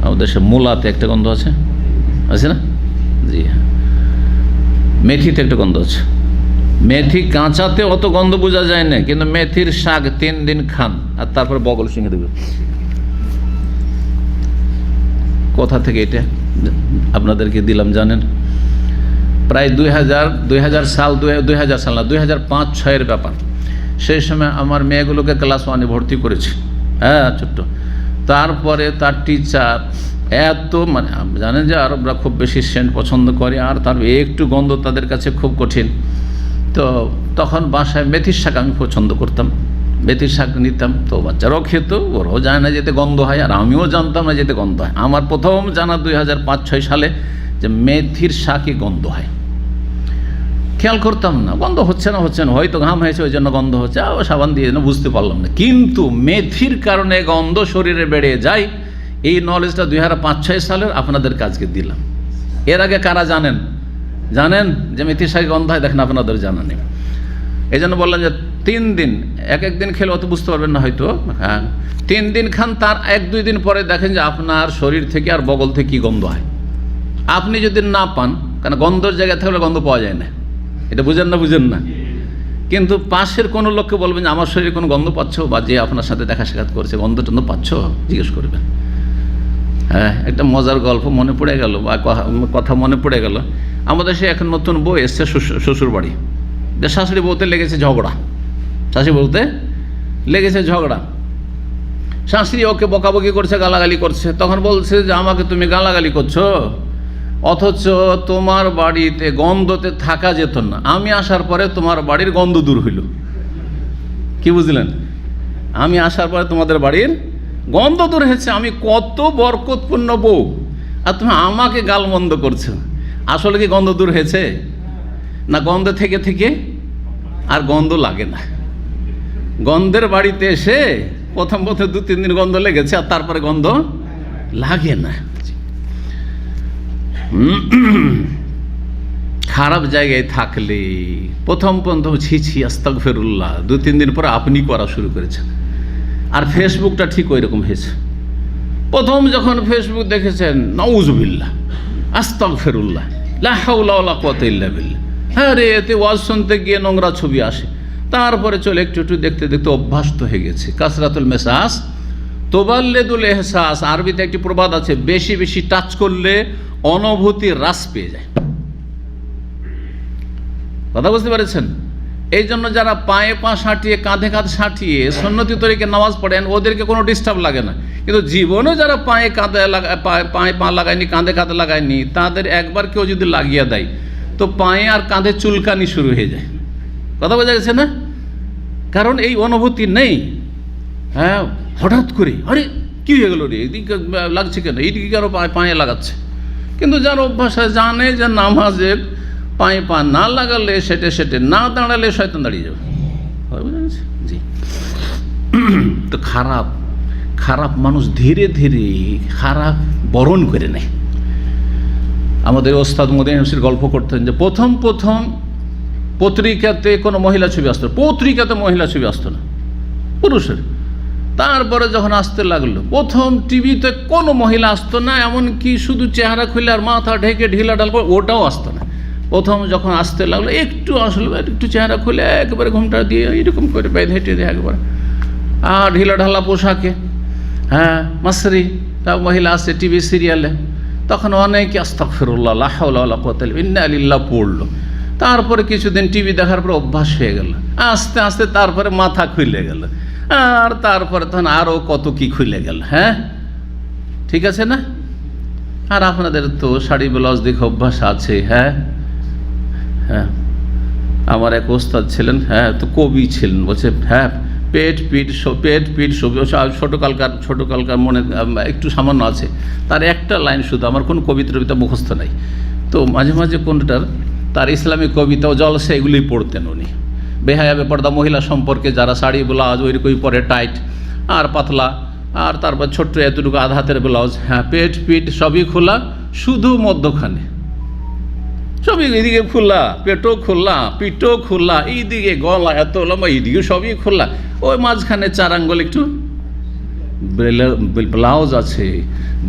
আমাদের দেশে মূলাতে একটা গন্ধ আছে, আছে না? জি হ্যাঁ। মেথিতে একটা গন্ধ আছে। মেথি কাঁচাতে অত গন্ধ বোঝা যায় না, কিন্তু মেথির শাক 3 দিন খান আর তারপর বগল সিংহে দেবে। কোথা থেকে এটা আপনাদেরকে দিলাম জানেন? প্রায় 2000 সাল না 2005-06 ব্যাপার। সেই সময় আমার মেয়েগুলোকে ক্লাস 1-এ ভর্তি করেছে, হ্যাঁ ছোট্ট। তারপরে তার টিচার এত মানে জানেন যে আরবরা খুব বেশি সেন্ট পছন্দ করে, আর তার একটু গন্ধ তাদের কাছে খুব কঠিন। তো তখন বাসায় মেথির শাক আমি পছন্দ করতাম, মেথির শাক নিতাম। তো বাচ্চারাও খেত, ওরাও জানে না যেতে গন্ধ হয়, আর আমিও জানতাম না যেতে গন্ধ হয়। আমার প্রথম জানা 2005-06 সালে যে মেথির শাকে গন্ধ হয়। খেয়াল করতাম না, গন্ধ হচ্ছে না, হয়তো ঘাম হয়েছে ওই জন্য গন্ধ হচ্ছে, সাবান দিয়ে বুঝতে পারলাম না। কিন্তু মেথির কারণে গন্ধ শরীরে বেড়ে যায়, এই নলেজটা 2005-06 সালের আপনাদের কাজকে দিলাম। এর আগে কারা জানেন যে মেথির শাকে গন্ধ হয়? দেখেন আপনাদের জানা নেই। এই জন্য বললাম যে 3 দিন, এক দিন খেলে অত বুঝতে পারবেন না হয়তো, হ্যাঁ 3 দিন খান, তার 1-2 দিন পরে দেখেন যে আপনার শরীর থেকে আর বগল থেকে কী গন্ধ হয়। আপনি যদি না পান, কারণ গন্ধর জায়গায় থাকলে গন্ধ পাওয়া যায় না, এটা বুঝেন না। কিন্তু পাশের কোনো লোককে বলবেন যে আমার শরীরে কোনো গন্ধ পাচ্ছ, বা যে আপনার সাথে দেখা সাক্ষাৎ করছে গন্ধ টন্ধ পাচ্ছ, জিজ্ঞেস করবেন। হ্যাঁ, একটা মজার গল্প মনে পড়ে গেল, বা কথা মনে পড়ে গেল। আমাদের সে এখন নতুন বউ এসছে শ্বশুর বাড়ি, শাশুড়ি বউতে লেগেছে ঝগড়া, শাশুড়ি ওকে বকাবকি করছে, গালাগালি করছে। তখন বলছে যে আমাকে তুমি গালাগালি করছো, অথচ তোমার বাড়িতে গন্ধতে থাকা যেত না, আমি আসার পরে তোমার বাড়ির গন্ধ দূর হইল। কি বুঝলেন? আমি আসার পরে তোমাদের বাড়ির গন্ধ দূর হয়েছে। আমি কত বরকতপূর্ণ বউ, আর তুমি আমাকে গালমন্দ করছো। আসলে কি গন্ধ দূর হয়েছে না? গন্ধ থেকে থেকে আর গন্ধ লাগে না। গন্ধের বাড়িতে এসে প্রথম 2-3 দিন গন্ধ লেগেছে, আর তারপরে গন্ধ লাগে না। খারাপ জায়গায় থাকলে প্রথম ছি আস্তাগফিরুল্লাহ, 2-3 দিন পরে আপনি করা শুরু করেছেন। আর ফেসবুকটা ঠিক ওই রকম হয়েছে। প্রথম যখন ফেসবুক দেখেছেন, নাউজুবিল্লাহ, আস্তাগফিরুল্লাহ, লা হাওলা ওয়ালা কুওয়াতা ইল্লা বিল্লাহ, হ্যাঁ রে, এতে ওয়াজ শুনতে গিয়ে নোংরা ছবি আসে। তারপরে চলে একটু দেখতে অভ্যস্ত হয়ে গেছে। কাসরাতুল মেসাস তোবাল্লেদুল এহসাস, আরবিতে একটি প্রবাদ আছে, বেশি টাচ করলে অনুভূতি হ্রাস পেয়ে যায়। কথা বুঝতে পেরেছেন? এই জন্য যারা পায়ে পা সাঁটিয়ে, কাঁধে কাঁধ সাঁটিয়ে সুন্নতি তরিকে নামাজ পড়েন, ওদেরকে কোনো ডিস্টার্ব লাগে না। কিন্তু জীবনেও যারা পায়ে পা লাগায়নি, কাঁধে কাঁধে লাগায়নি, তাদের একবার কেউ যদি লাগিয়ে দেয় তো পায়ে আর কাঁধে চুলকানি শুরু হয়ে যায়। কথা বোঝা গেছে না? কারণ এই অনুভূতি নেই। হ্যাঁ, হঠাৎ করে আরে কি হয়ে গেল রে, এইদিকে লাগছে কেন, এইদিকে কেন পায়ে লাগাচ্ছে। কিন্তু যার অভ্যাস জানে যে নামাজের পায়ে পা না লাগালে, সেটে না দাঁড়ালে শয়তান দাঁড়িয়ে যাবে। জি। তো খারাপ মানুষ ধীরে ধীরে খারাপ বরণ করে নেয়। আমাদের ওস্তাদ মদিন হোসেন গল্প করতেন যে প্রথম পত্রিকাতে কোনো মহিলা ছবি আসতো, মহিলা ছবি আসতো না, পুরুষের। তারপরে যখন আসতে লাগলো, প্রথম টিভিতে কোনো মহিলা আসতো না, এমনকি শুধু চেহারা খুলে আর মাথা ঢেকে ঢিলাঢাল করে ওটাও আসতো না। প্রথম যখন আসতে লাগলো, একটু চেহারা খুলে একেবারে ঘুমটা দিয়ে এরকম করে বেঁধে হেঁটে দিয়ে একবার, আর ঢিলাঢালা পোশাকে, হ্যাঁ মাসরি, তা মহিলা আসছে টিভি সিরিয়ালে। তখন অনেকে আস্তাগফিরুল্লাহ, লা হাওলা ওয়ালা কুওয়াতা ইল্লা বিল্লাহ, ইন্না লিল্লাহি পড়লো। তারপরে কিছুদিন টিভি দেখার পর অভ্যাস হয়ে গেল, আস্তে আস্তে তারপরে মাথা খুলে গেল, আর তারপরে তখন আরও কত কি খুলে গেল। হ্যাঁ, ঠিক আছে না? আর আপনাদের তো শাড়ি ব্লাউজ দেখে অভ্যাস আছে। হ্যাঁ, আমার এক ওস্তাদ ছিলেন, হ্যাঁ তো কবি ছিলেন, বলছে হ্যাঁ পেট পিঠ ছবি ছোটোকালকার মনে একটু সামান্য আছে, তার একটা লাইন শুধু, আমার কোনো কবিতা মুখস্থ নাই। তো মাঝে মাঝে কোনটার তার ইসলামিক কবিতা ও জলসা এগুলোই পড়তেন উনি। বেহায়া বেপর্দা মহিলা সম্পর্কে, যারা শাড়ি ব্লাউজ ওইরকমই পরে টাইট আর পাতলা, আর তারপর ছোট্ট এতটুকু আধ হাতের ব্লাউজ, হ্যাঁ পেট পিঠ সবই খোলা, শুধু মধ্যখানে সবই, এইদিকে খোলা, পেটও খোলা, পিঠও খোলা, এইদিকে গলা এত লম্বা, এইদিকে সবই খোলা, ওই মাঝখানে 4 আঙ্গুল একটু ব্লাউজ আছে।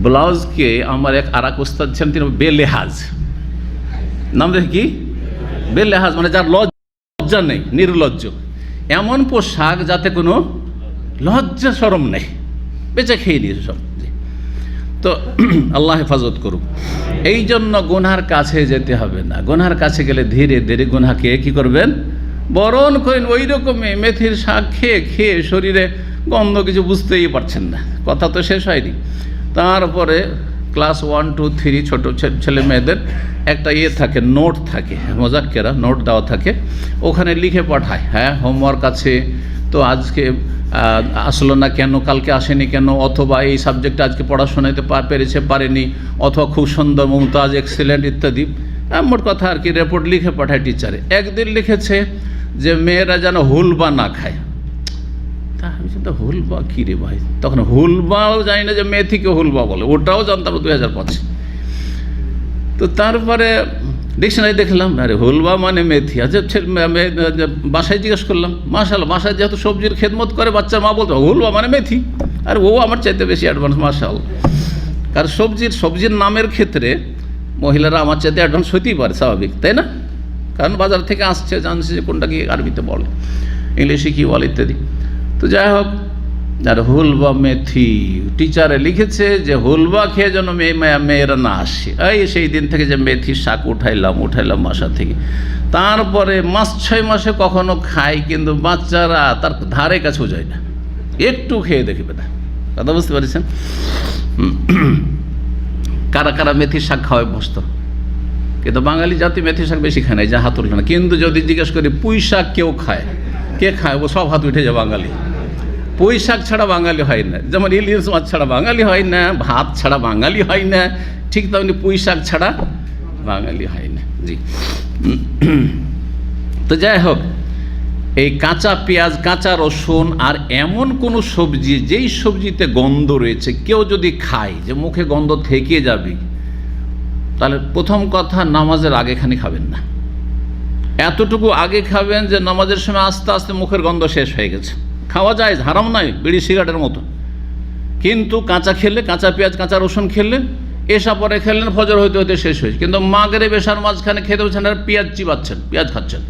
ব্লাউজকে আমার আর এক ওস্তাদ ছিলেন, তিনি বেলেহাজ নাম দেখে, কি বেলেহাজ মানে যার লজ্জা নেই, নির্লজ্জ, এমন পোশাক যাতে কোনো লজ্জা শরম নেই, বেঁচে খেয়ে নিয়েছে সব। তো আল্লাহ হেফাজত করুক। এই জন্য গুনহার কাছে যেতে হবে না, গুনহার কাছে গেলে ধীরে ধীরে গুনহাকে কি করবেন, বরণ করেন। ওই রকমই মেথির শাক খেয়ে খেয়ে শরীরে গন্ধ কিছু বুঝতেই পারছেন না, কথা তো শেষ হয়নি। তারপরে ক্লাস 1, 2, 3 ছোটো ছেলে মেয়েদের একটা থাকে, নোট থাকে, মোজাক্কেরা নোট দেওয়া থাকে, ওখানে লিখে পাঠায়, হ্যাঁ হোমওয়ার্ক আছে তো আজকে আসলো না কেন, কালকে আসেনি কেন, অথবা এই সাবজেক্টে আজকে পড়াশোনাতে পারেনি, অথবা খুব সুন্দর, মুমতাজ, এক্সেলেন্ট ইত্যাদি, মোট কথা আর কি রিপোর্ট লিখে পাঠায় টিচারে। একদিন লিখেছে যে মেয়েরা যেন হুলবা না খায়। তা আমি চিন্তা, হুলবা কী রে ভাই, তখন হুলবাও জানি না যে মেথিকে হুলবা বলে, ওটাও জানতাম 2005। তো তারপরে ডিকশনারি দেখলাম, আরে হুলবা মানে মেথি। আচ্ছা বাসায় জিজ্ঞেস করলাম, মাশাআল্লাহ, বাসায় যেহেতু সবজির খেদমত করে বাচ্চার মা বলতো হুলবা মানে মেথি, আর ও আমার চাইতে বেশি অ্যাডভান্স, মাশাআল্লাহ। কারণ সবজির নামের ক্ষেত্রে মহিলারা আমার চাইতে অ্যাডভান্স হতেই পারে, স্বাভাবিক, তাই না? কারণ বাজার থেকে আসছে, জানছে যে কোনটা কি আরবিতে বলে, ইংলিশে কী বলে ইত্যাদি। তো যাই হোক, আর হুলবা মেথি টিচারে লিখেছে যে হুলবা খেয়ে যেন মেয়েরা না আসে। এই সেই দিন থেকে যে মেথির শাক উঠাইলাম বাসা থেকে। তারপরে 5-6 মাসে কখনো খাই, কিন্তু বাচ্চারা তার ধারে কাছেও যায় না, একটু খেয়ে দেখবে না, কথা বুঝতে পারছেন? কারা কারা মেথির শাক খাওয়ায় বসত, কিন্তু বাঙালি জাতি মেথির শাক বেশি খায় না, যা হাত উঠল না। কিন্তু যদি জিজ্ঞেস করি পুঁই শাক কেউ খায়, কে খায়, ও সব হাত উঠে যায় বাঙালি। পুঁই শাক ছাড়া বাঙালি হয় না, যেমন ইলিশ মাছ ছাড়া বাঙালি হয় না, ভাত ছাড়া বাঙালি হয় না, ঠিক তেমনি পুঁই শাক ছাড়া বাঙালি হয় না। জি, তো যাই হোক, এই কাঁচা পেঁয়াজ, কাঁচা রসুন আর এমন কোনো সবজি যেই সবজিতে গন্ধ রয়েছে, কেউ যদি খায় যে মুখে গন্ধ থেকে যাবে, তাহলে প্রথম কথা নামাজের আগেখানে খাবেন না। এতটুকু আগে খাবেন যে নামাজের সময় আস্তে আস্তে মুখের গন্ধ শেষ হয়ে গেছে। খাওয়া যায়, হারাম নয়, বিড়ি সিগারেটের মতো, কিন্তু কাঁচা খেলে, কাঁচা পেঁয়াজ কাঁচা রসুন খেলে, এসা পরে খেলেন, ফজর হইতে হইতে শেষ হয়েছে, কিন্তু মাগরিব এশার মাঝখানে খেতে হচ্ছেন আর পেঁয়াজ চিবাচ্ছেন, পেঁয়াজ খাচ্ছেন,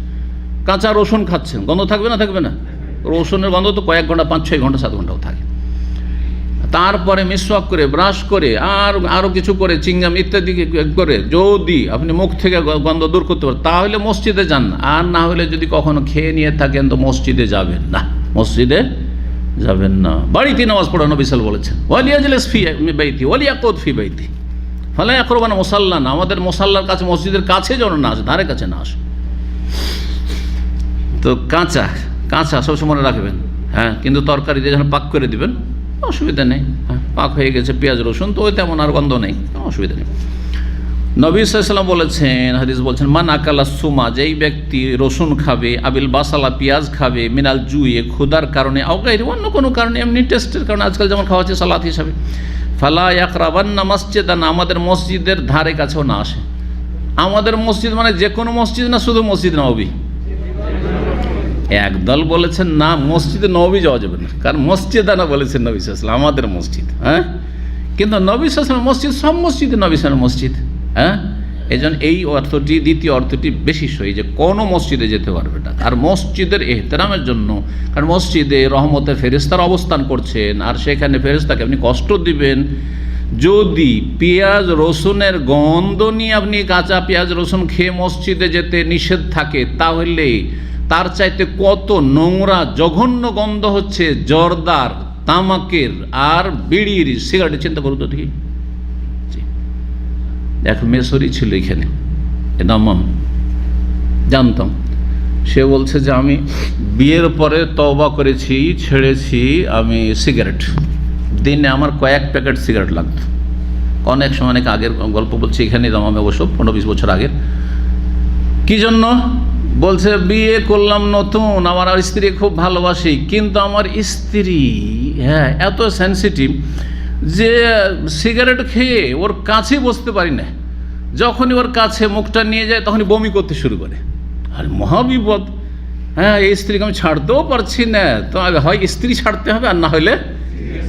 কাঁচা রসুন খাচ্ছেন, গন্ধ থাকবে না? থাকবে না? রসুনের গন্ধ তো কয়েক ঘন্টা, 5-6 ঘন্টা 7 ঘন্টাও থাকে। তারপরে মিসওয়াক করে, ব্রাশ করে, আরও কিছু করে, চিংগাম ইত্যাদি করে যদি আপনি মুখ থেকে গন্ধ দূর করতে পারেন, তাহলে মসজিদে যান না। আর না হলে যদি কখনো খেয়ে নিয়ে থাকেন তো মসজিদে যাবেন না, মসজিদে যাবেন না। বাড়িতে নামাজ পড়া নবী সাল্লাল্লাহু আলাইহি ওয়াসাল্লাম, ওয়ালিয়াজলিস ফি বাইতি ওয়ালিয়াকুদ ফি বাইতি ফালা ইয়াকরুবানা মুসাল্লানা, আমাদের মুসাল্লার কাছে, মসজিদের কাছে যেন না আসে, ধারে কাছে না আসে। তো কাঁচা সবসময় মনে রাখবেন, হ্যাঁ, কিন্তু তরকারি দিয়ে যখন পাক করে দিবেন অসুবিধা নেই, হ্যাঁ, পাক হয়ে গেছে পেঁয়াজ রসুন তো ওই তেমন আর গন্ধ নেই, অসুবিধা নেই। নবী সাল্লাল্লাহু আলাইহি ওয়াসাল্লাম বলেছেন, হাদিস বলছেন, মান আকালা সুমা, যেই ব্যক্তি রসুন খাবে, আবিল বাসালা পেঁয়াজ খাবে, মিনাল জুয়ে ক্ষুধার কারণে, আওগাইর অন্য কোনো কারণে, এমনি টেস্টের কারণে, আজকাল যেমন খাওয়া হচ্ছে সালাত হিসাবে, ফালা ইয়াকরাবান্না মসজিদানা, আমাদের মসজিদের ধারে কাছেও না আসে। আমাদের মসজিদ মানে যে কোনো মসজিদ না, শুধু মসজিদ নববী। একদল বলেছেন না, মসজিদে নববী যাওয়া যাবে না, কারণ মসজিদানা বলেছেন নবী সাল্লাল্লাহু আলাইহি ওয়াসাল্লাম, আমাদের মসজিদ, হ্যাঁ, কিন্তু নবী সাল্লাল্লাহু আলাইহি ওয়াসাল্লাম মসজিদ, সব মসজিদে নবী সাল্লাল্লাহু আলাইহি ওয়াসাল্লাম মসজিদ, হ্যাঁ। এই জন্য এই অর্থটি, দ্বিতীয় অর্থটি বেশি সহি, যে কোনো মসজিদে যেতে পারবে না। আর মসজিদের এহতেরামের জন্য, কারণ মসজিদে রহমতের ফেরেশতারা অবস্থান করছেন, আর সেখানে ফেরেশতাকে আপনি কষ্ট দিবেন যদি পেঁয়াজ রসুনের গন্ধ নিয়ে আপনি কাঁচা পেঁয়াজ রসুন খেয়ে মসজিদে যেতে নিষেধ থাকে, তাহলে তার চাইতে কত নোংরা জঘন্য গন্ধ হচ্ছে জর্দার, তামাকের আর বিড়ির, সিগারেটের। চিন্তা করুন তো ঠিক। এক মেসরি ছিল এখানে, দাম্মাম, জানতাম। সে বলছে যে আমি বিয়ের পরে তওবা করেছি, ছেড়েছি আমি সিগারেট। দিনে আমার কয়েক প্যাকেট সিগারেট লাগতো। অনেক সময়, অনেক আগের গল্প বলছি, এখানে আমি অবশ্য 15-20 বছর আগের। কী জন্য? বলছে বিয়ে করলাম নতুন, আমার স্ত্রী খুব ভালোবাসি, কিন্তু আমার স্ত্রী এত সেন্সিটিভ যে সিগারেট খেয়ে ওর কাছে বসতে পারি না। যখনই ওর কাছে মুখটা নিয়ে যায় তখনই বমি করতে শুরু করে। আর মহাবিপদ। এই স্ত্রীকে আমি ছাড়তেও পারছি না, তো হয় স্ত্রী ছাড়তে হবে আর না হলে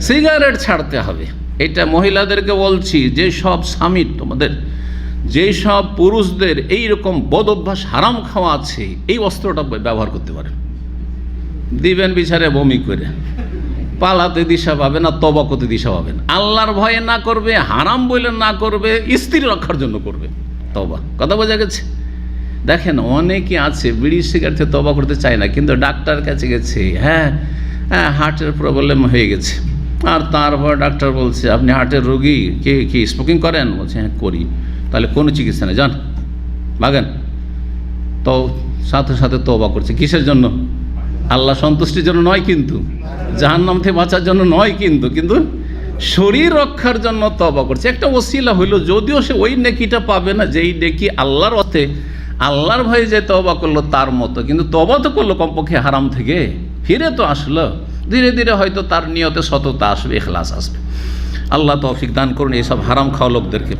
সিগারেট ছাড়তে হবে। এটা মহিলাদেরকে বলছি, যে সব স্বামী তোমাদের, যেই সব পুরুষদের এইরকম বদ অভ্যাস হারাম খাওয়া আছে, এই অস্ত্রটা ব্যবহার করতে পারেন। দিবেন বিচারে বমি করে, পালাতে দিশা পাবে না, তওবা করতে দিশা পাবেন। আল্লাহর ভয়ে না করবে, হারাম বলে না করবে, স্ত্রী রক্ষার জন্য করবে তওবা। কথা বোঝা গেছে? দেখেন অনেকে আছে বিড়ি সিগারেট থেকে তওবা করতে চায় না, কিন্তু ডাক্তার কাছে গেছে, হার্টের প্রবলেম হয়ে গেছে, আর তারপর ডাক্তার বলছে আপনি হার্টের রোগী, কি স্মোকিং করেন? বলছে হ্যাঁ করি। তাহলে কোনো চিকিৎসা নেই, যান ভাগেন। তো সাথে সাথে তওবা করছে। কিসের জন্য? আল্লাহ সন্তুষ্টির জন্য নয়, কিন্তু জাহান্নাম থেকে বাঁচার জন্য নয়, কিন্তু শরীর রক্ষার জন্য তওবা করছে। একটা ওসিলা হইল, যদিও সে ওই নেকিটা পাবে না যেই নেকি আল্লাহর অর্থে, আল্লাহর ভয়ে যে তওবা করলো তার মতো, কিন্তু তওবা তো করলো কমপক্ষে হারাম থেকে, ফিরে তো আসলো। ধীরে ধীরে হয়তো তার নিয়তে সততা আসবে, ইখলাস আসবে। আল্লাহ তৌফিক দান করুন এইসব হারাম খাওয়া লোকদেরকে।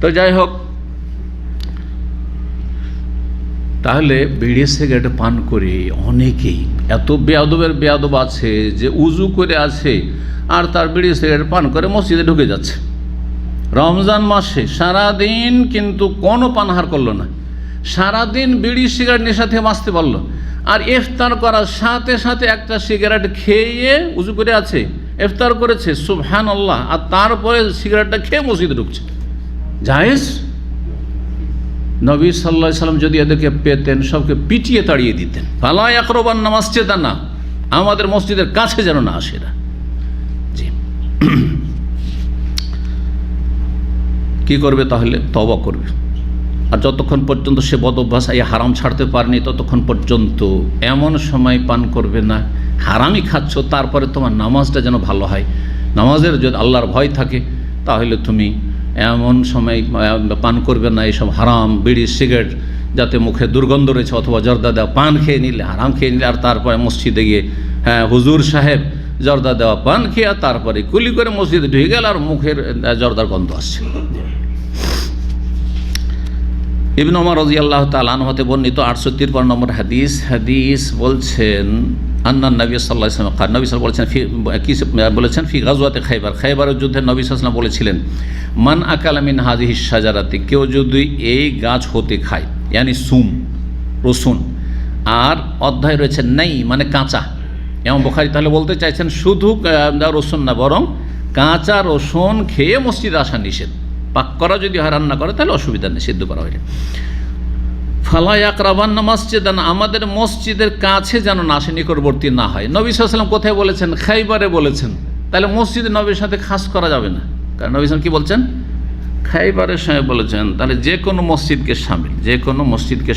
তো যাই হোক, তাহলে বিড়ি সিগারেট পান করে অনেকেই এত বেয়াদবের বেয়াদব আছে যে উজু করে আছে আর তার বিড়ি সিগারেট পান করে মসজিদে ঢুকে যাচ্ছে। রমজান মাসে সারাদিন কিন্তু কোনো পানাহার করলো না, সারাদিন বিড়ি সিগারেট নেশা থেকে বাঁচতে পারলো, আর ইফতার করার সাথে সাথে একটা সিগারেট খেয়ে উজু করে আছে, ইফতার করেছে সুবহানাল্লাহ, আর তারপরে সিগারেটটা খেয়ে মসজিদে ঢুকছে। জায়েজ? নবী সাল্লাল্লাহু আলাইহি সাল্লাম যদি এদেরকে পেতেন সবকে পিটিয়ে তাড়িয়ে দিতেন। ফালা ইয়াকরুবান্না মাসজিদানা, আমাদের মসজিদের কাছে যেন না আসে না। জি, কি করবে তাহলে? তওবা করবে। আর যতক্ষণ পর্যন্ত সে বদ অভ্যাস এই হারাম ছাড়তে পারেনি ততক্ষণ পর্যন্ত এমন সময় পান করবে না, হারামই খাচ্ছ, তারপরে তোমার নামাজটা যেন ভালো হয়। নামাজের যদি আল্লাহর ভয় থাকে তাহলে তুমি এমন সময় পান করবে না এইসব হারাম বিড়ি সিগারেট, যাতে মুখে দুর্গন্ধ রয়েছে, অথবা জর্দা দেওয়া পান খেয়ে নিলে, হারাম খেয়ে নিলে, আর তারপরে মসজিদে গিয়ে হুজুর সাহেব জর্দা দেওয়া পান খেয়ে তারপরে কুলি করে মসজিদে ঢুকে গেল আর মুখের জর্দার গন্ধ আসছে। ইবনে ওমর রাদিয়াল্লাহু তাআলা আনহু হতে বর্ণিত 853 নম্বর হাদিস বলছেন, আন্না নবী সাল্লাল্লাহু আলাইহি ওয়াসাল্লাম, নবী সাল্লাল্লাহু আলাইহি বলেছেন ফি গাজওয়াতে খাইবার, খাইবারের যুদ্ধে নবী সাল্লাল্লাহু আলাইহি ওয়াসাল্লাম বলেছিলেন, মান আকালা মিন হাযিহি শাজারাতি, কেউ যদি এই গাছ হতে খায়, ইয়ানি সুম, রসুন, আর অধ্যায় রয়েছে নাই মানে কাঁচা। ইমাম বুখারী তাহলে বলতে চাইছেন শুধু রসুন না, বরং কাঁচা রসুন খেয়ে মসজিদে আসা নিষেধ। পাক করা যদি হয়, রান্না করে, তাহলে অসুবিধা নেই, সিদ্ধ করা হয়। ফালা ইয়াকরাবান্না মাসজিদানা, আমাদের মসজিদের কাছে যেন না আসে, নিকটবর্তী না হয়। নবী সাল্লাল্লাহু আলাইহি ওয়াসাল্লাম কোথায় বলেছেন? খাইবারে বলেছেন। তাহলে মসজিদে নবীর সাথে খাস করা যাবে না, কারণ নবী সাল্লাল্লাহু আলাইহি ওয়াসাল্লাম কি বলছেন? খাইবারের সময় বলেছেন। তাহলে যে কোনো মসজিদকে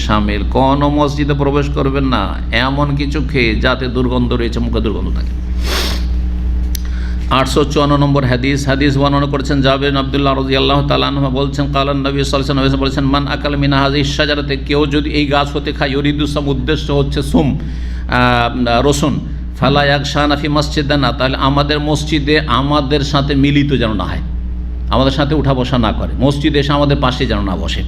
সামিল, কোনো মসজিদে প্রবেশ করবেন না এমন কিছু খেয়ে যাতে দুর্গন্ধ রয়েছে, মুখে দুর্গন্ধ থাকে। 854 নম্বর হাদিস বর্ণনা করেছেন জাবের বিন আব্দুল্লাহ রাদিয়াল্লাহু তাআলা আনহু বলছেন, কালান নবী সাল্লাল্লাহু আলাইহি ওয়াসাল্লাম বলেছেন, মান আকাল মিন হাযিহি শাজারাতে, কেউ যদি এই গাছ হতে খায়, ইউরিদুসাম, উদ্দেশ্য হচ্ছে সুম, রসুন, ফালা ইয়াগশানা ফি মসজিদানা, তাহলে আমাদের মসজিদে আমাদের সাথে মিলিত যেন না হয়, আমাদের সাথে উঠা বসা না করে, মসজিদে এসে আমাদের পাশে যেন না বসে।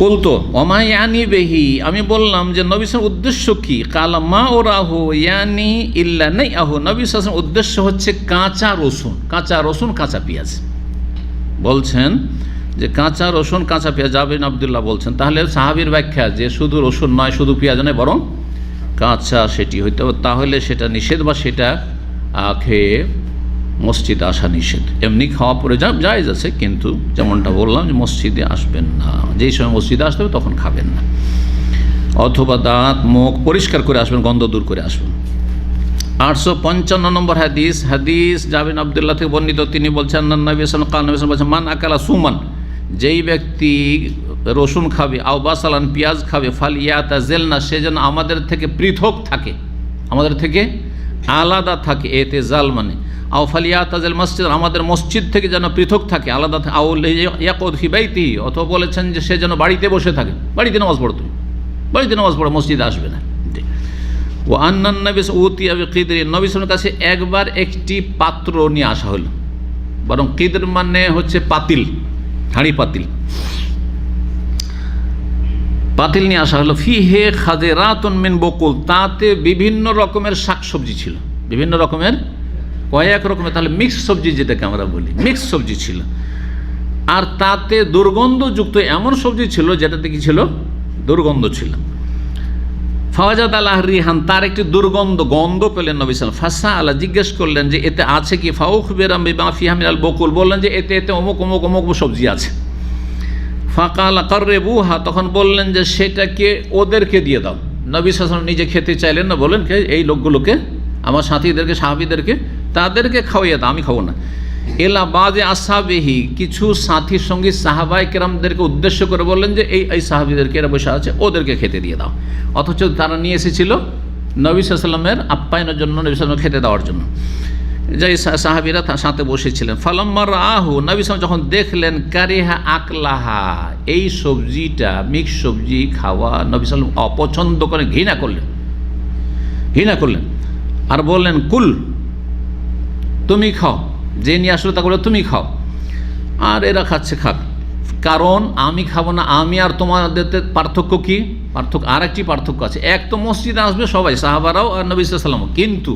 বলতো ওমা ইয়ানি বেহি, আমি বললাম যে নবী সাল্লাল্লাহু আলাইহি ওয়াসাল্লাম উদ্দেশ্য কি? কালা মা ওরাহু ইয়ানি ইল্লা নাইআহু, নবী সাল্লাল্লাহু আলাইহি ওয়াসাল্লাম উদ্দেশ্য হচ্ছে কাঁচা রসুন, কাঁচা পেঁয়াজ। বলছেন যে কাঁচা রসুন, কাঁচা পেঁয়াজ। জাবের বিন আব্দুল্লাহ বলছেন, তাহলে সাহাবীর ব্যাখ্যা যে শুধু রসুন নয়, শুধু পেঁয়াজ নয়, বরং কাঁচা সেটি হইতে হবে, তাহলে সেটা নিষেধ, বা সেটা খেয়ে মসজিদে আসা নিষেধ। এমনি খাওয়া পরে জায়েজ আছে, কিন্তু যেমনটা বললাম যে মসজিদে আসবেন না, যেই সময় মসজিদে আসতে হবে তখন খাবেন না, অথবা দাঁত মুখ পরিষ্কার করে আসবেন, গন্ধ দূর করে আসবেন। 855 নম্বর হাদিস জাবের বিন আব্দুল্লাহ থেকে বর্ণিত, তিনি বলছেন নবী সাল্লাল্লাহু আলাইহি ওয়াসাল্লাম বলছেন, মান আকালা সুমান, যেই ব্যক্তি রসুন খাবে আও বাসালান পেঁয়াজ খাবে ফালিয়াতাজিলনা, সে যেন আমাদের থেকে পৃথক থাকে, আমাদের থেকে আলাদা থাকে। এতে জাল মানে আও ফালিয়াতাজিল মসজিদ, আমাদের মসজিদ থেকে যেন পৃথক থাকে, আলাদা থাকে। আও ইয়াকুদ ফি বাইতিহি, অথবা বলেছেন যে সে যেন বাড়িতে বসে থাকে, বাড়িতে নামাজ পড়ো, তুমি বাড়িতে নামাজ পড়ো, মসজিদে আসবে না। ও আন্নান নবী উতিয়া বিকিদরি, নবী সাল্লাল্লাহু আলাইহি ওয়াসাল্লামের কাছে একবার একটি পাত্র নিয়ে আসা হলো, বরং কিদর মানে হচ্ছে পাতিল, হাঁড়ি পাতিল, পাতিল নিয়ে আসা হলো। ফিহে খাদিরাতুন মিন বকুল, তাতে বিভিন্ন রকমের শাকসবজি ছিল, বিভিন্ন রকমের কয়েক রকমের, তাহলে মিক্স সবজি যেটাকে আমরা বলি, মিক্স সবজি ছিল। আর তাতে দুর্গন্ধযুক্ত এমন সবজি ছিল যেটাতে কি ছিল, দুর্গন্ধ ছিল। ফাওয়াজাদ আলাহ রিহান, তার একটি গন্ধ পেলেন নবী সাল্লাল্লাহু আলাইহি ওয়াসাল্লাম। ফাসা আলা, জিজ্ঞেস করলেন যে এতে আছে কি, ফাউখবিরা বিমা ফিহা মিনাল বকুল, বললেন যে এতে অমুক অমুক অমুক সবজি আছে। ফাকাল কাররিবুহা, তখন বললেন যে সেটাকে ওদেরকে দিয়ে দাও। নবী সাল্লাল্লাহু আলাইহি ওয়াসাল্লাম নিজে খেতে চাইলেন না, বলেন এই লোকগুলোকে, আমার সাথীদেরকে, সাহাবীদেরকে, তাদেরকে খাওয়াইয়ে দাও, আমি খাবো না। এলা বাজে আসহাবিহি, কিছু সাথী সঙ্গী সাহাবায়ে কেরামদেরকে উদ্দেশ্য করে বললেন যে এই সাহাবীদেরকে, এরা বসে আছে, ওদেরকে খেতে দিয়ে দাও। অথচ তারা নিয়ে এসেছিল নবী সাল্লাল্লাহু আলাইহি ওয়াসাল্লামের আপ্যায়নের জন্য, নবী সাল্লাল্লাহু আলাইহি ওয়াসাল্লাম খেতে দেওয়ার জন্য, যে সাহাবীরা তার সাথে বসেছিলেন। ফালাম্মা রাআহু, নবী সাল্লাল্লাহু আলাইহি ওয়াসাল্লাম যখন দেখলেন, কারিহা আকলাহা, এই সবজিটা, মিক্স সবজি খাওয়া নবী সাল্লাল্লাহু আলাইহি ওয়াসাল্লাম অপছন্দ করে, ঘৃণা করলেন। আর বললেন কুল, তুমি খাও, যে নিয়ে আসলে তা করে তুমি খাও, আর এরা খাচ্ছে খাক, কারণ আমি খাবো না। আমি আর তোমাদের পার্থক্য কি? আর একটি পার্থক্য আছে। এক তো মসজিদে আসবে সবাই, সাহাবারাও আর নবী সাল্লাল্লাহু আলাইহি ওয়াসাল্লাম, কিন্তু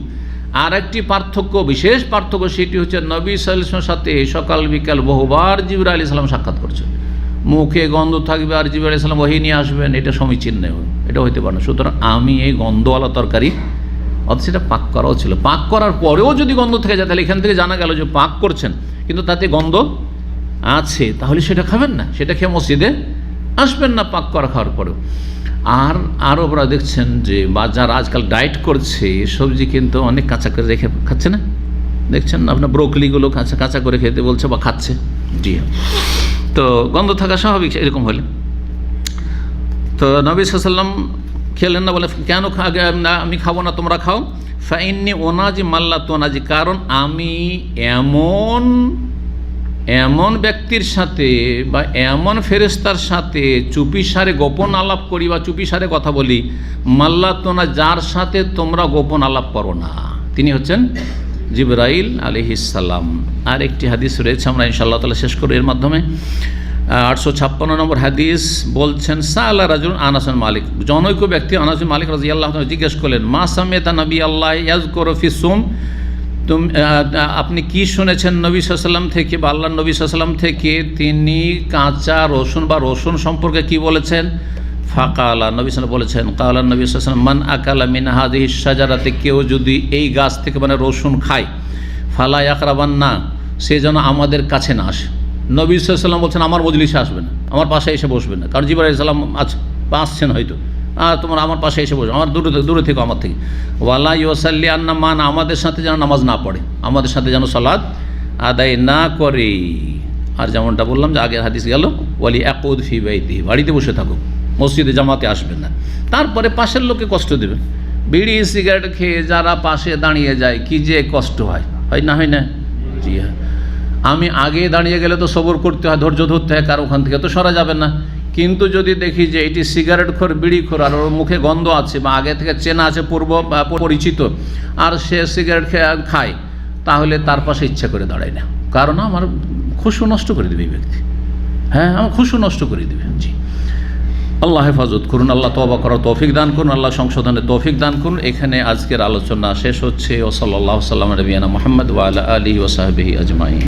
আর একটি পার্থক্য, বিশেষ পার্থক্য, সেটি হচ্ছে নবী সাল্লাল্লাহু আলাইহি ওয়াসাল্লামের সাথে সকাল বিকাল বহুবার জিবরাইল আলাইহিস সালাম সাক্ষাৎ করছে। মুখে গন্ধ থাকবে আর জিবরাইল আলাইহিস সালাম ওহী নিয়ে আসবেন, এটা সমীচীন নয়, এটা হইতে পারে না। সুতরাং আমি এই গন্ধওয়ালা তরকারি, অথচ সেটা পাক করাও ছিল, পাক করার পরেও যদি গন্ধ থেকে যায়, তাহলে এখান থেকে জানা গেল যে পাক করছেন কিন্তু তাতে গন্ধ আছে, তাহলে সেটা খাবেন না, সেটা খেয়ে মসজিদে আসবেন না পাক করা খাওয়ার পরেও। আর আরবরা দেখছেন যে বাজার আজকাল ডায়েট করছে, সবজি কিন্তু অনেক কাঁচা করে রেখে খাচ্ছে না, দেখছেন না আপনার ব্রোকলিগুলো কাঁচা করে খেতে বলছে বা খাচ্ছে। জি, তো গন্ধ থাকা স্বাভাবিক এরকম হলে। তো নবী সাল্লাল্লাহু আলাইহি ওয়াসাল্লাম খেলেন না, বলে কেন আমি খাবো না, তোমরা খাও। ফাইন্নি ওনাজি মাল্লা তোনাজি, কারণ আমি এমন ব্যক্তির সাথে বা এমন ফেরেশতার সাথে চুপিসারে গোপন আলাপ করি বা চুপিসারে কথা বলি, মাল্লা তোনা, যার সাথে তোমরা গোপন আলাপ করো না, তিনি হচ্ছেন জিবরাইল আলাইহিস সালাম। আর একটি হাদিস রয়েছে, আমরা ইনশাআল্লাহ তাআলা শেষ করি এর মাধ্যমে। 856 নম্বর হাদিস বলছেন, সাআলা রাজুল আনাস বিন মালিক, জনৈক ব্যক্তি আনাস বিন মালিক রাদিয়াল্লাহু আনহু জিজ্ঞেস করলেন, মা সামিতা নবী আল্লাহ ইয়াযকুরু ফি সুম, আপনি কি শুনেছেন নবী সাল্লাল্লাহু আলাইহি ওয়াসাল্লাম থেকে বা আল্লাহর নবী সাল্লাল্লাহু আলাইহি ওয়াসাল্লাম থেকে তিনি কাঁচা রসুন বা রসুন সম্পর্কে কি বলেছেন? ফাকালা, নবী সাল্লাল্লাহু আলাইহি ওয়াসাল্লাম বলেছেন, কালা নবী সাল্লাল্লাহু আলাইহি ওয়াসাল্লাম, মান আকালা মিন হাযিহি শাজারাতি, কেউ যদি এই গাছ থেকে মানে রসুন খায়, ফালা ইয়াকরাবান্না, সে যেন আমাদের কাছে না আসে। নবী সাল্লাল্লাহু আলাইহি ওয়াসাল্লাম বলছেন আমার মজলিসে আসবে না, আমার পাশে এসে বসবে না, কারণ জিবরাইল আলাইহিস সালাম আসছেন হয়তো, আর তোমরা আমার পাশে এসে বসো, আমার দূরে থেকে আমার থেকে। ওয়ালা ইউসাল্লি আন্না, মান, আমাদের সাথে যেন নামাজ না পড়ে, আমাদের সাথে যেন সালাত আদায় না করে। আর যেমনটা বললাম যে আগের হাদিস গেল, ওয়ালি ইয়াকুদ ফি বাইতিহি, বাড়িতে বসে থাকো, মসজিদে জামাতে আসবে না। তারপরে পাশের লোককে কষ্ট দেবে, বিড়ি সিগারেট খেয়ে যারা পাশে দাঁড়িয়ে যায় কি যে কষ্ট হয় না, হয় না? জি হ্যাঁ, আমি আগে দাঁড়িয়ে গেলে তো সবর করতে হয়, ধৈর্য ধরতে হয়, কারণ ওখান থেকে তো সরা যাবে না। কিন্তু যদি দেখি যে এটি সিগারেট খোর, বিড়ি খোর, আর ওর মুখে গন্ধ আছে বা আগে থেকে চেনা আছে, পরিচিত, আর সে সিগারেট খায়, তাহলে তার পাশে ইচ্ছা করে দাঁড়ায় না, কারণ আমার খুশু নষ্ট করে দেবে এই ব্যক্তি। হ্যাঁ, আমার খুশু নষ্ট করে দেবে। জি, আল্লাহ হেফাজত করুন, আল্লাহ তওবা করার তৌফিক দান করুন, আল্লাহ সংশোধনের তৌফিক দান করুন। এখানে আজকের আলোচনা শেষ হচ্ছে। ও সাল্লাল্লাহু সাল্লাম নবিয়ানা মুহাম্মদ ওয়া আলা আলিহি ওয়া সাহবিহি আজমাইন।